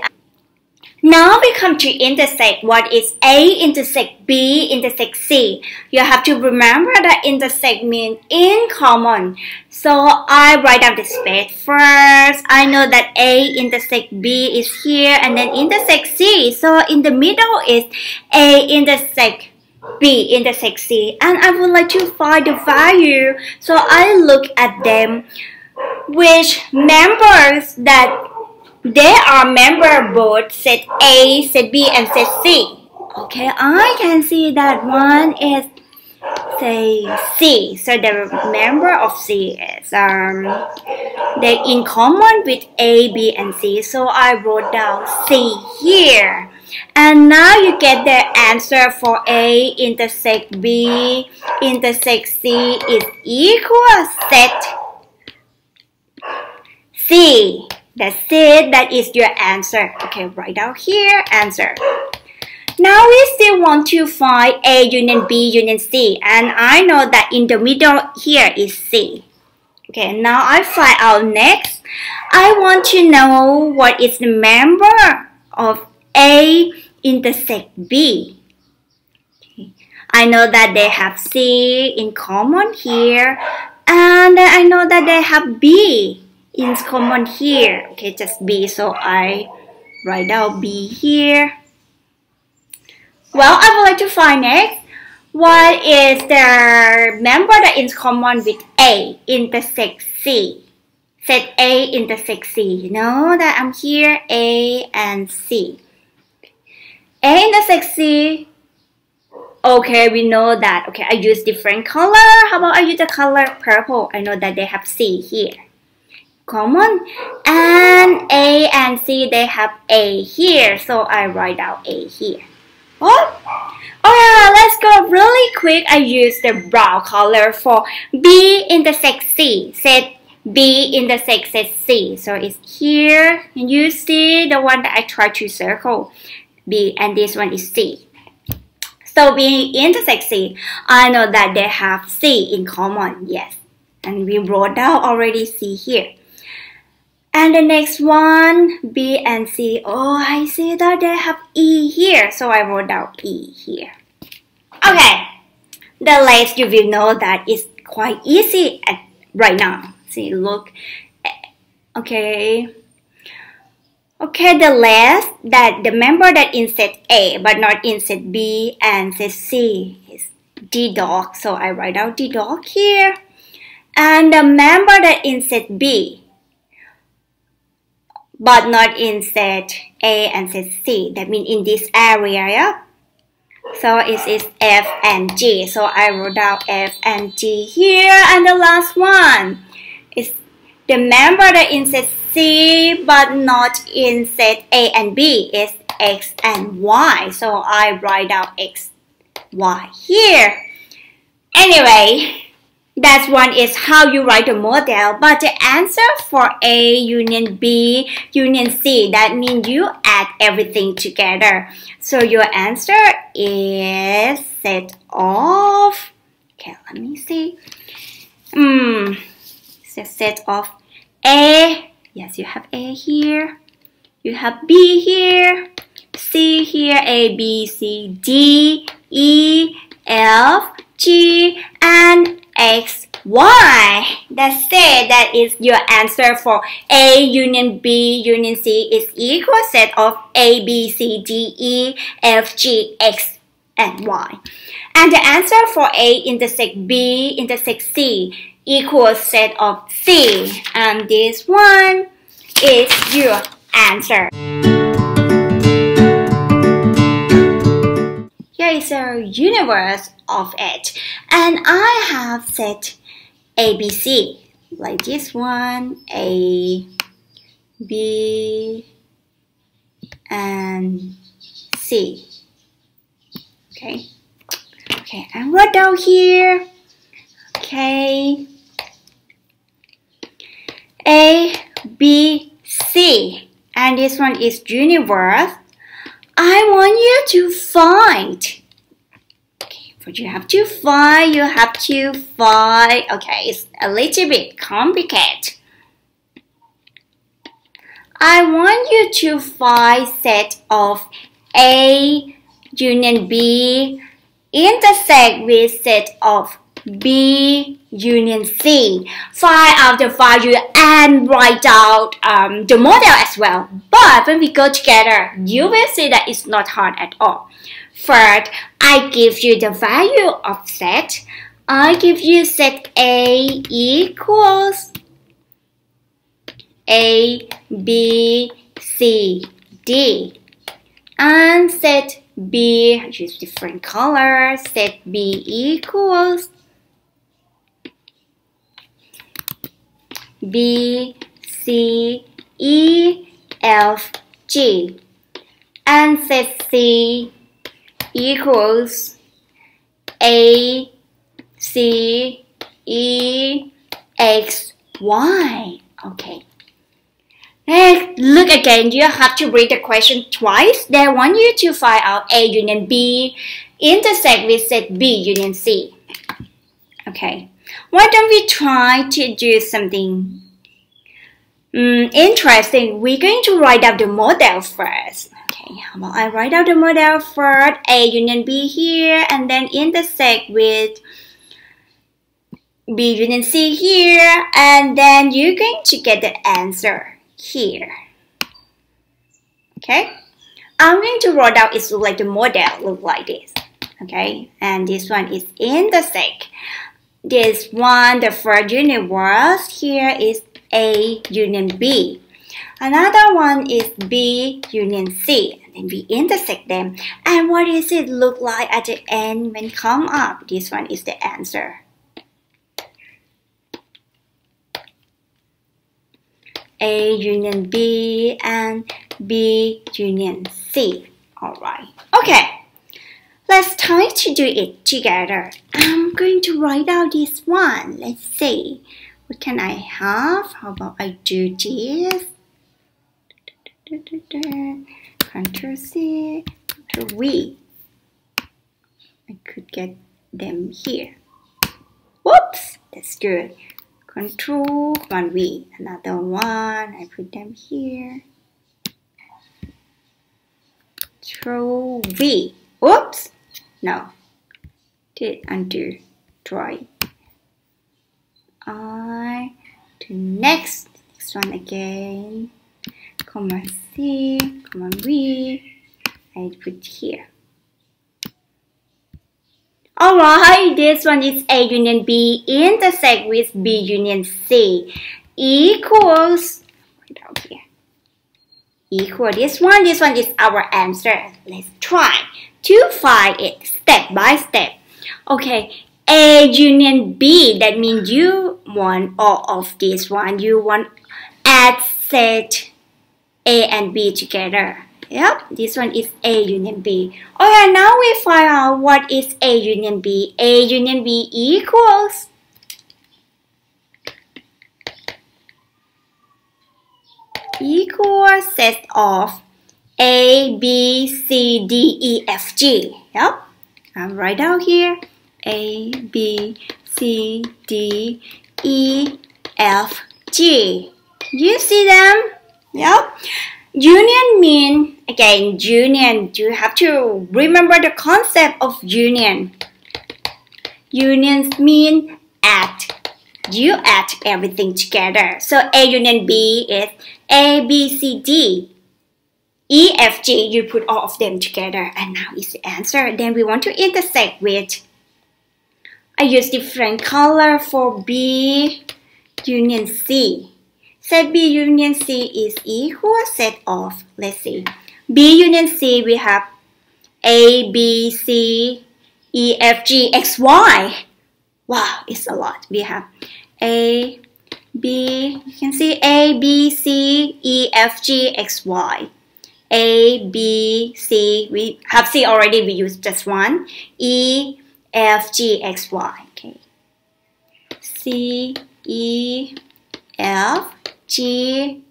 Now we come to intersect. What is A intersect B intersect C? You have to remember that intersect means in common. So I write down the space first. I know that A intersect B is here and then intersect C. So in the middle is A intersect B intersect C. And I would like to find the value. So I look at them which members that they are member both set A, set B, and set C. Okay, I can see that one is say C. So the member of C is they in common with A, B, and C. So I wrote down C here. And now you get the answer for A intersect B intersect C is equal set C. That's it. That is your answer. Okay, write down here, answer. Now we still want to find A union B union C. And I know that in the middle here is C. Okay, now I find out next. I want to know what is the member of A intersect B. Okay. I know that they have C in common here. And I know that they have B in common here. Okay, just B. So I write down B here. Well, I would like to find next. What is the member that is common with A intersect C? Set A intersect C. You know that I'm here, A and C. A intersect C. Okay, we know that. Okay, I use different color. How about I use the color purple? I know that they have C here. Common. And A and C, they have A here. So I write down A here. What? Alright, let's go really quick. I use the brown color for B intersect C. Set B intersect set C. So it's here. And you see the one that I try to circle. B and this one is C. So B intersect C. I know that they have C in common. Yes. And we wrote down already C here. And the next one, B and C. Oh, I see that they have E here. So I wrote down E here. Okay. The rest you will know that is quite easy right now. See, look. Okay. Okay, the last that the member that in set A but not in set B and set C is D dog. So I write out D dog here. And the member that in set B but not in set A and set C. That means in this area, yeah? So it is F and G. So I wrote down F and G here. And the last one is the member that in set C but not in set A and B is X and Y. So I write down X, Y here. Anyway, that one is how you write a model. But the answer for A union B union C, that means you add everything together. So your answer is set of, okay, let me see. It's a set of A. Yes, you have A here. You have B here. C here. A, B, C, D, E, F, G, and X, Y. That's it. That is your answer for A union B union C is equal set of A, B, C, D, E, F, G, X, and Y. And the answer for A intersect B intersect C equals set of C. And this one is your answer. Here is a universe of it. And I have set A, B, C. Like this one, A, B, and C. Okay. Okay, and write down here. Okay. A, B, C. And this one is universe. I want you to find. Okay, but you have to find. Okay, it's a little bit complicated. I want you to find set of A union B intersect with set of B union C. Find out the value and write out the model as well. But when we go together, you will see that it's not hard at all. First, I give you the value of set. I give you set A equals A, B, C, D. And set B, use different colors, set B equals B, C, E, F, G. And set C equals A, C, E, X, Y. Okay. Next, look again. You have to read the question twice. They want you to find out A union B intersect with set B union C. Okay. Why don't we try to do something interesting? We're going to write out the model first. Okay, how about I write out the model first, A union B here, and then intersect with B union C here, and then you're going to get the answer here. Okay, I'm going to write out it look like the model look like this. Okay, and this one is intersect. This one, the first universe here is A union B. Another one is B union C. And then we intersect them. And what does it look like at the end when come up? This one is the answer. A union B and B union C. Alright. Okay. Let's try to do it together. I'm going to write out this one. Let's see. What can I have? How about I do this? Ctrl C, Ctrl V. I could get them here. Whoops! That's good. Control, Command V. Another one. I put them here. Control V. Whoops! No. Did undo. Try. I do next one again. Command C, Command V. I put here. Alright, this one is A union B intersect with B union C equals right out here. Equal this one is our answer. Let's try to find it step by step. Okay, A union B, that means you want all of this one. You want add set A and B together. Yep, this one is A union B. Okay, now we find out what is A union B. A union B equals set of A, B, C, D, E, F, G. Yep, I'm right out here. A, B, C, D, E, F, G. You see them? Yep. Union mean, again, union. You have to remember the concept of union. Unions mean add. You add everything together. So A union B is A, B, C, D, E, F, G. You put all of them together. And now is the answer. Then we want to intersect with, I use different color for B union C. Set B union C is equal set of, let's see, B union C we have A, B, C, E, F, G, X, Y. Wow, it's a lot. We have A, B, you can see A, B, C, E, F, G, X, Y. A, B, C, we have C already, we use just one. E, F, G, X, Y. Okay. C, E, F, G,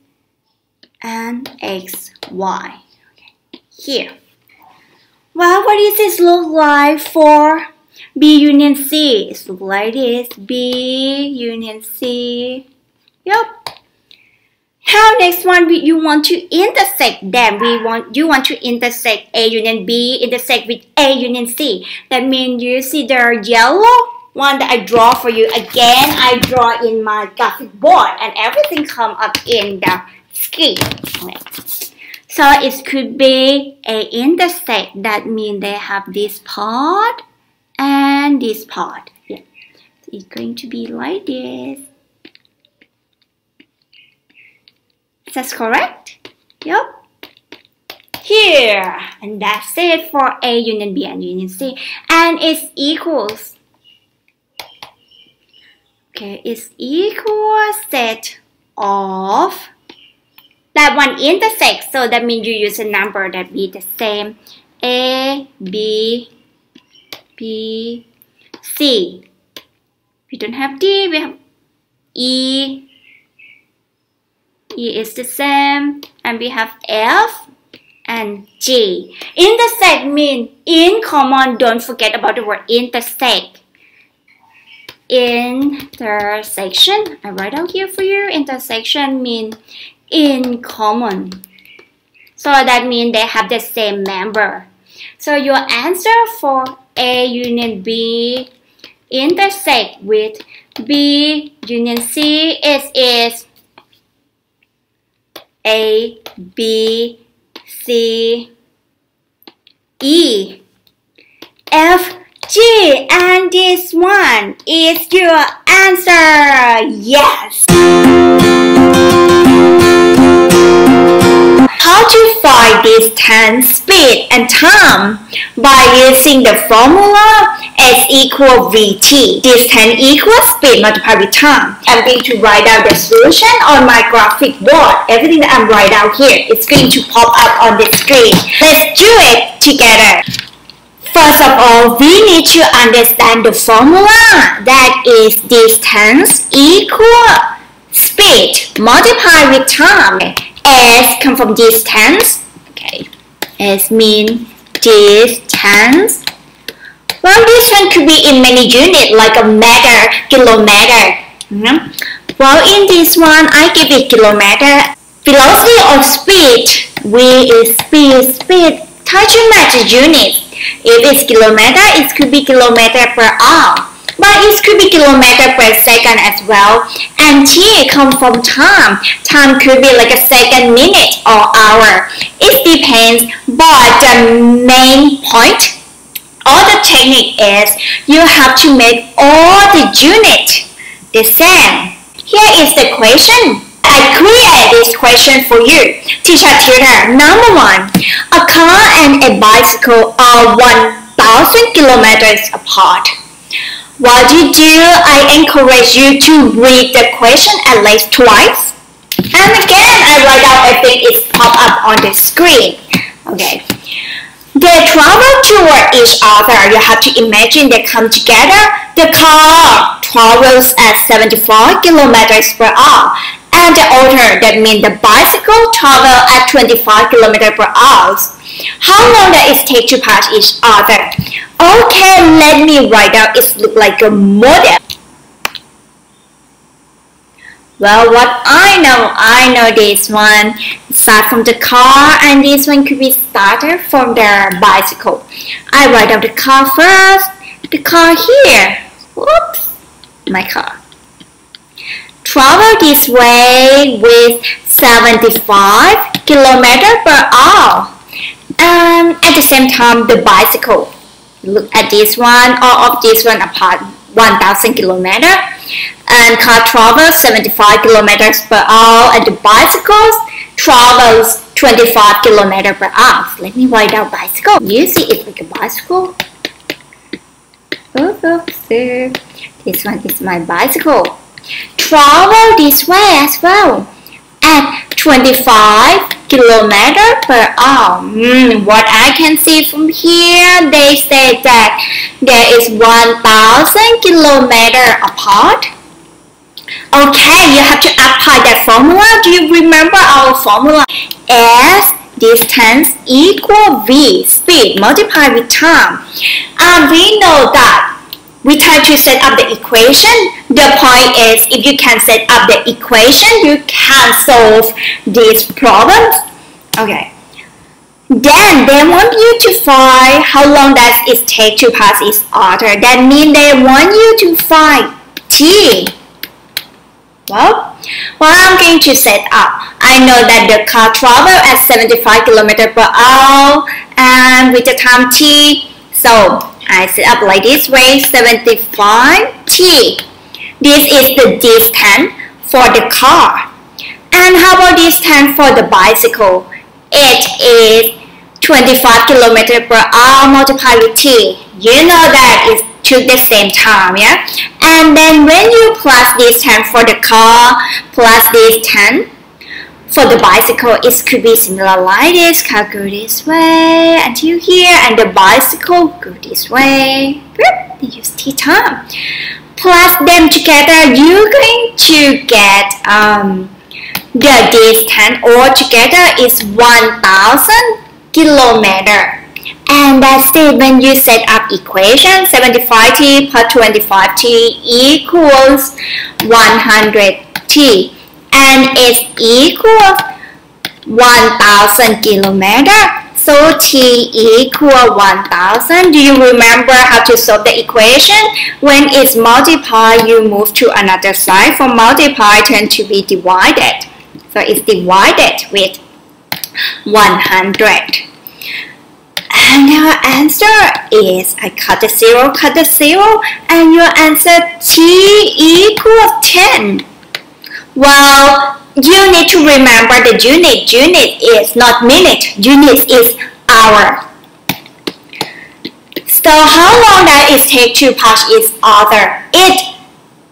and X, Y. Okay. Here. Well, what does this look like for B union C? It looks like this. B union C. Yep. Now next one, you want to intersect them. You want to intersect A union B, intersect with A union C. That means you see the yellow one that I draw for you. Again, I draw in my graphic board and everything come up in the screen. Okay. So it could be a intersect. That means they have this part and this part. Yeah. So it's going to be like this. That's correct? Yep. Here. And that's it for A union B and union C. And it's equals. Okay, it's equal set of that one intersect. So that means you use a number that be the same. A, B, B, C. We don't have D, we have E. E is the same. And we have F and G. Intersect means in common. Don't forget about the word intersect. Intersection. I write out here for you. Intersection means in common. So that means they have the same member. So your answer for A union B intersect with B union C is A, B, C, E, F, G, and this one is your answer. Yes. How to find distance, speed, and time? By using the formula S equal VT. Distance equals speed multiplied with time. I'm going to write out the solution on my graphic board. Everything that I'm writing out here is going to pop up on the screen. Let's do it together. First of all, we need to understand the formula. That is distance equal speed multiplied with time. S come from distance. Okay. S means distance. Well, this one could be in many units, like a meter, kilometer. Well, in this one, I give it kilometer. Velocity or speed, V is speed. Try to match the units. If it's kilometer, it could be kilometer per hour. But it could be kilometer per second as well. And T comes from time. Time could be like a second, minute, or hour. It depends. But the main point or the technique is you have to make all the units the same. Here is the question. I create this question for you. TishaTutor, number 1. A car and a bicycle are 1,000 kilometers apart. What you do, I encourage you to read the question at least twice. And again, I write out everything is pop up on the screen. Okay. They travel toward each other. You have to imagine they come together. The car travels at 75 kilometers per hour. And the other, that means the bicycle travel at 25 kilometers per hour. How long does it take to pass each other? Okay, let me write out. It looks like a model. Well, what I know this one. Start from the car, and this one could be started from the bicycle. I write out the car first. The car here. Whoops, my car. Travel this way with 75 kilometers per hour. And at the same time, the bicycle. Look at this one, all of this one apart 1,000 kilometers. And car travels 75 kilometers per hour, and the bicycles travels 25 kilometers per hour. Let me write down bicycle. You see it's like a bicycle. This one is my bicycle. Travel this way as well at 25 kilometers per hour. What I can see from here, they say that there is 1,000 kilometers apart. Okay, you have to apply that formula. Do you remember our formula? S distance equal V speed multiplied with time. And we know that we try to set up the equation. The point is, if you can set up the equation, you can solve these problems. Okay. Then they want you to find how long does it take to pass each other. That means they want you to find T. Well, what I'm going to set up, I know that the car travels at 75 kilometers per hour and with the time T. So I set up like this way, 75 T. This is the distance for the car. And how about distance for the bicycle? It is 25 km per hour multiplied with t. You know that it took the same time, yeah? And then when you plus distance for the car plus distance for the bicycle, it could be similar like this. Car go this way until here, and the bicycle go this way. They use t time. Plus them together, you're going to get the distance all together is 1,000 kilometer. And that's it. When you set up equation, 75t plus 25t equals 100t. And it's equal 1,000 kilometer. So t equal 1,000. Do you remember how to solve the equation? When it's multiplied, you move to another side. From multiply tend to be divided. So it's divided with 100. And your answer is, I cut the zero, and your answer t equals 10. Well, you need to remember the unit. Unit is not minute. Unit is hour. So how long does it take to pass each other? It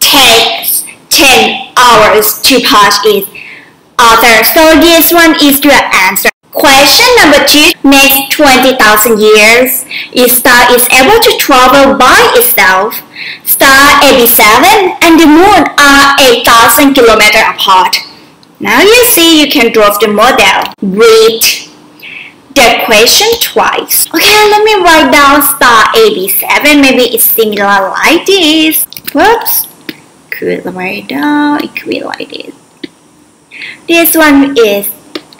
takes 10 hours to pass each other. So this one is your answer. Question number 2. Next 20,000 years, if star is able to travel by itself. Star AB7 and the moon are 8,000 kilometers apart. Now you see you can draw the model. Read the question twice. Okay, let me write down star AB7. Maybe it's similar like this. Whoops. Could write down. It could be like this. This one is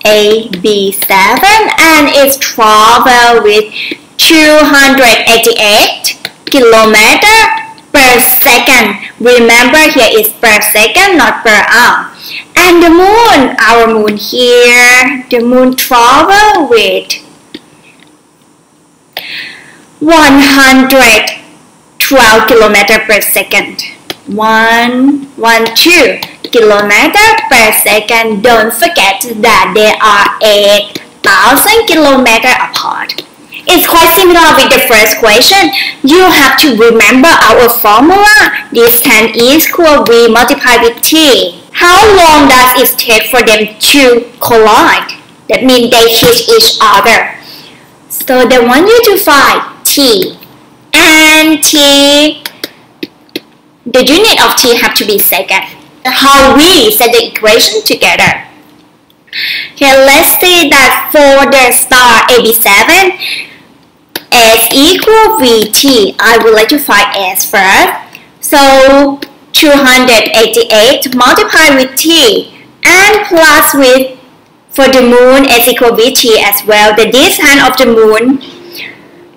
AB7 and it's travel with 288 kilometers per second. Remember here is per second, not per hour. And the moon, our moon here, the moon travel with 112 kilometers per second. 112 kilometers per second. Don't forget that they are 8,000 kilometers apart. It's quite similar with the first question. You have to remember our formula. Distance is equal V multiplied with t. How long does it take for them to collide? That means they hit each other. So they want you to find t. And t, the unit of t have to be second. How we set the equation together. Okay, let's see that for the star AB7, S equal VT. I would like to find S first. So 288 multiplied with T and plus with, for the moon, S equal VT as well. The distance of the moon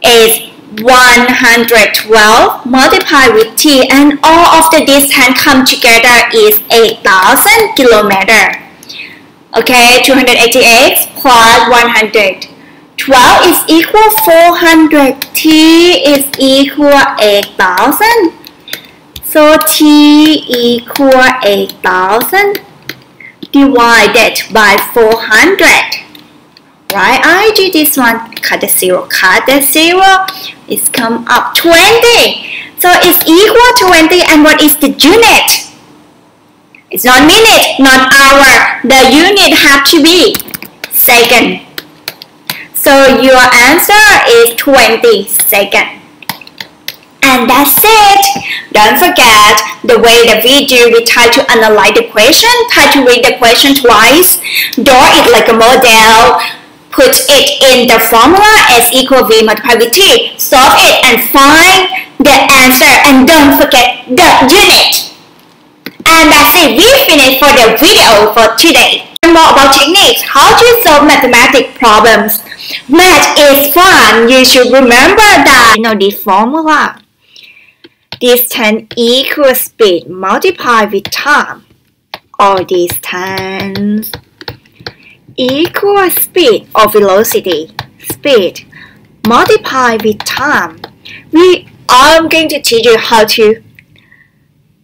is 112 multiplied with T, and all of the distance come together is 8,000 kilometers. Okay, 288 plus 112 is equal 400. T is equal 8,000. So T equal 8,000 divided by 400. Right, I do this one. Cut the zero. It's come up 20. So it's equal 20, and what is the unit? It's not minute, not hour. The unit have to be second. So your answer is 20 seconds. And that's it. Don't forget the way the video we try to analyze the question, try to read the question twice, draw it like a model, put it in the formula S equal V multiplied with T, solve it and find the answer, and don't forget the unit. And that's it. We finished for the video for today. Learn more about techniques, how to solve mathematical problems. Math is fun. You should remember that. You know this formula. Distance equals speed multiplied with time, or distance equals speed or velocity. Speed multiplied with time. I'm going to teach you how to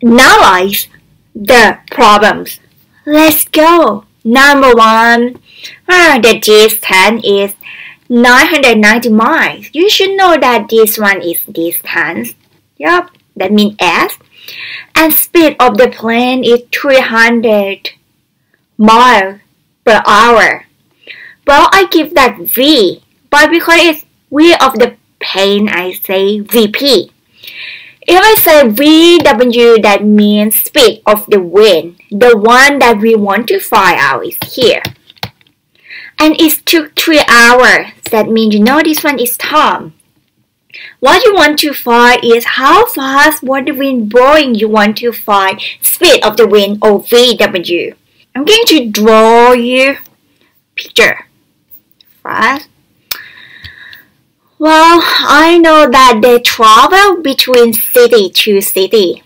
analyze the problems. Let's go. Number one, the distance is 990 miles. You should know that this one is distance. Yup, that means S. And speed of the plane is 300 miles per hour. Well, I give that V, but because it's V of the plane, I say VP. If I say VW, that means speed of the wind. The one that we want to find out is here. And it took 3 hours. That means you know this one is time. What you want to find is how fast was the wind blowing. You want to find speed of the wind or VW. I'm going to draw you picture first. Well, I know that they travel between city to city.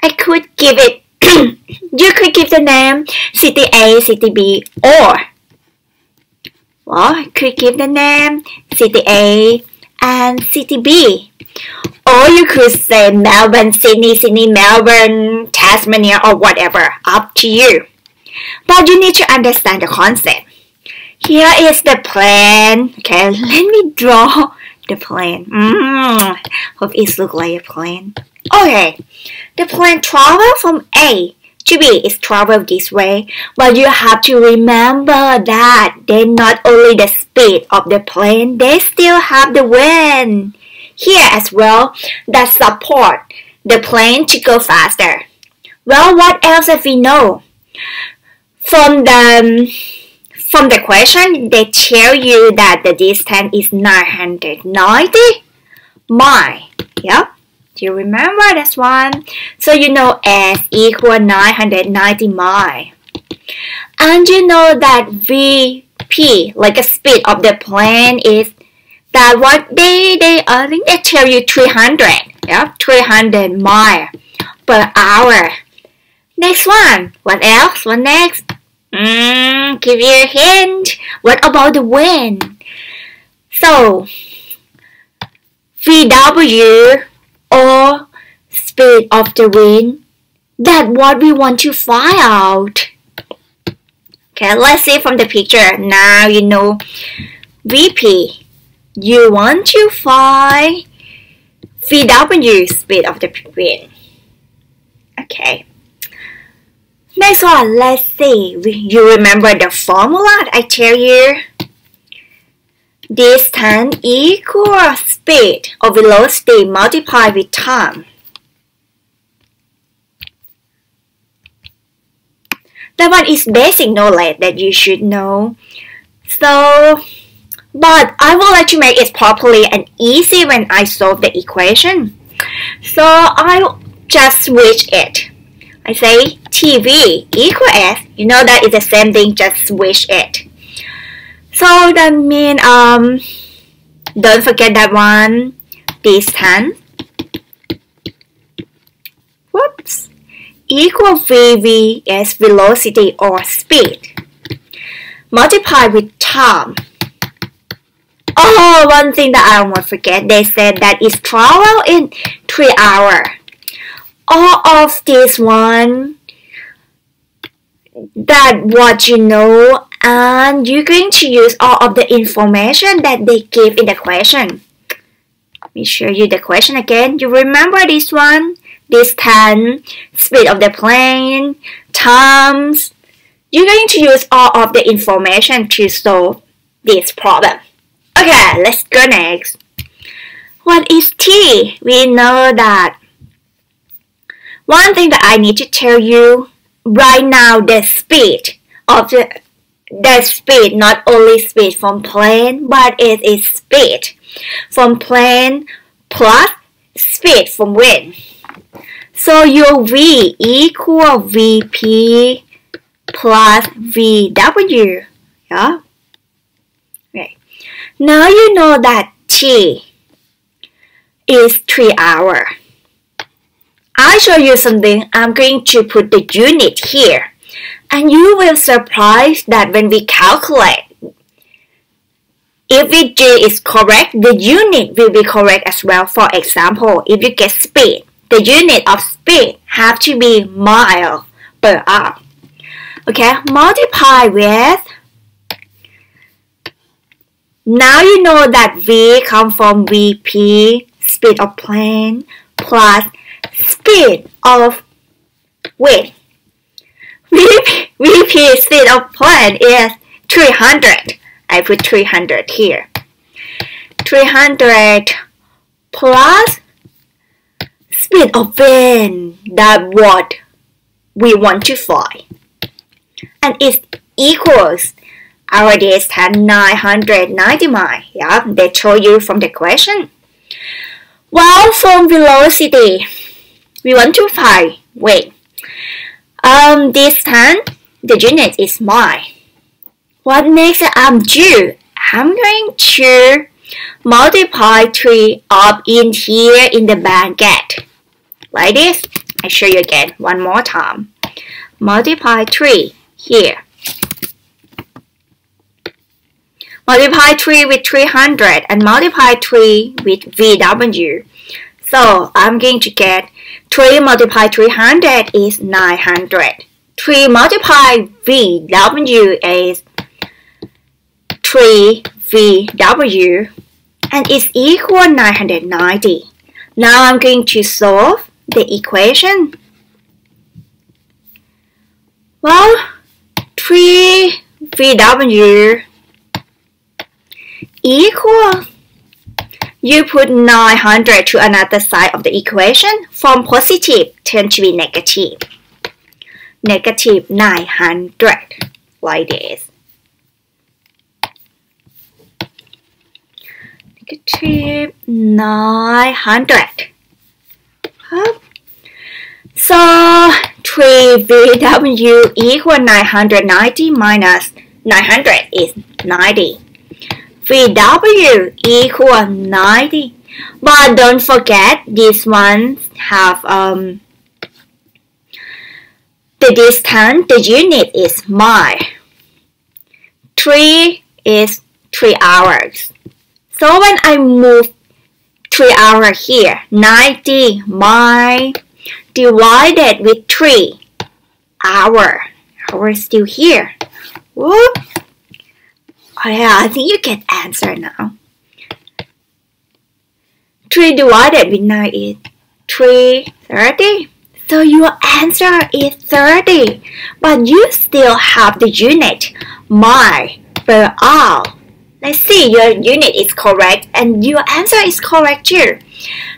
I could give it, you could give the name city A, city B, or, well, I could give the name city A and city B. Or you could say Melbourne, Sydney, Sydney, Melbourne, Tasmania, or whatever, up to you. But you need to understand the concept. Here is the plane. Okay, let me draw the plane. Hope it looks like a plane. Okay, the plane travel from A to B is travel this way, but you have to remember that they not only the speed of the plane, they still have the wind here as well that support the plane to go faster. Well, what else if we know? From the question, they tell you that the distance is 990 miles. Yep. Do you remember this one? So you know S equal 990 miles. And you know that VP, like the speed of the plane, is that what I think they tell you 300. Yep, 300 miles per hour. Next one. What else? What next? Give you a hint. What about the wind? So, VW or speed of the wind, that's what we want to find out. Okay, let's see from the picture. Now you know VP. You want to find VW, speed of the wind. Okay. Next one, let's see. You remember the formula I tell you? Distance equals speed or velocity multiplied with time. That one is basic knowledge that you should know. So, but I would like to make it properly and easy when I solve the equation. So I just switch it. I say TV equal S. You know that is the same thing, just switch it. So that means, don't forget that one, distance, whoops, equal VV is velocity or speed, multiplied with time. Oh, one thing that I won't forget, they said that it's travel in 3 hours. All of this one, that what you know, and you're going to use all of the information that they give in the question. Let me show you the question again. You remember this one? Distance, speed of the plane, times. You're going to use all of the information to solve this problem. Okay, let's go next. What is T? We know that. One thing that I need to tell you right now, the speed of the speed, not only speed from plane, but it is speed from plane plus speed from wind. So your V equal VP plus VW. Yeah. Okay. Now you know that T is 3 hours. I'll show you something. I'm going to put the unit here. And you will surprise that when we calculate, if VG is correct, the unit will be correct as well. For example, if you get speed, the unit of speed have to be mile per hour. Okay, multiply with. Now you know that V comes from VP, speed of plane, plus speed of wind. VP speed of plane is 300. I put 300 here. 300 plus speed of wind, that's what we want to find. And it equals our distance 990 miles. Yeah, they told you from the question. Well, from velocity, we want to find weight. Distance, the unit is mile. What next I'm do? I'm going to multiply 3 up in here in the bracket. Like this. I show you again one more time. Multiply 3 here. Multiply 3 with 300 and multiply 3 with VW. So I'm going to get 3 multiplied 300 is 900. 3 multiplied VW is 3 VW and it's equal 990. Now I'm going to solve the equation. Well, 3 VW equal, you put 900 to another side of the equation. From positive tend to be negative. Negative 900, like this. Negative 900. So 3VW equal 990 minus 900 is 90. VW equal 90. But don't forget these ones have the distance, the unit is mile. 3 is 3 hours. So when I move 3 hours here, 90 mile divided with 3 hour. Hour is still here. Whoop. Oh yeah, I think you get answer now. 3 divided with 9 is 330. So your answer is 30. But you still have the unit mile per hour. Let's see, your unit is correct and your answer is correct too.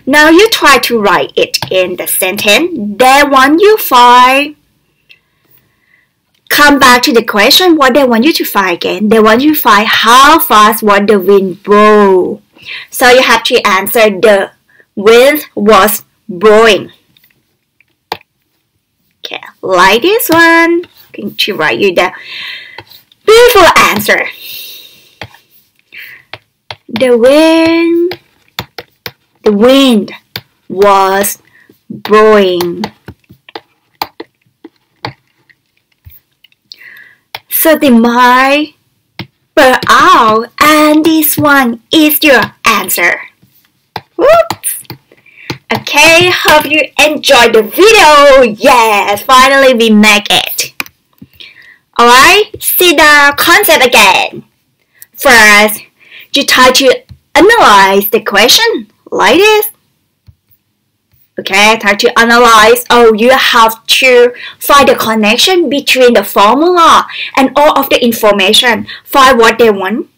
Now you try to write it in the sentence. They want you find. Come back to the question. What they want you to find again? They want you to find how fast was the wind blow. So you have to answer the wind was blowing. Okay, like this one. I'm going to write you the beautiful answer. The wind was blowing. 30 miles per hour, and this one is your answer. Whoops. Okay, hope you enjoyed the video. Yes, finally we make it. Alright, see the concept again. First, you try to analyze the question like this. Okay, try to analyze. Oh, you have to find the connection between the formula and all of the information. Find what they want,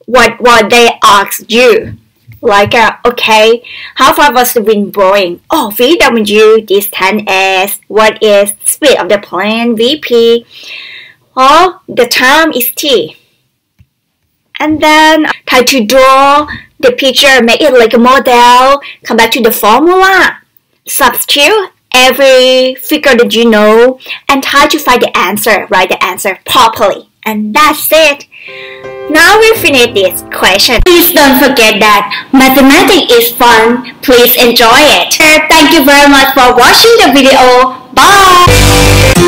what they ask you. Like, okay, how far was the wind blowing? Oh, VW, distance S. What is speed of the plane? VP. Oh, the time is T. And then try to draw the picture, make it like a model, come back to the formula, substitute every figure that you know, and try to find the answer, write the answer properly. And that's it. Now we finish this question. Please don't forget that mathematics is fun. Please enjoy it. Thank you very much for watching the video. Bye!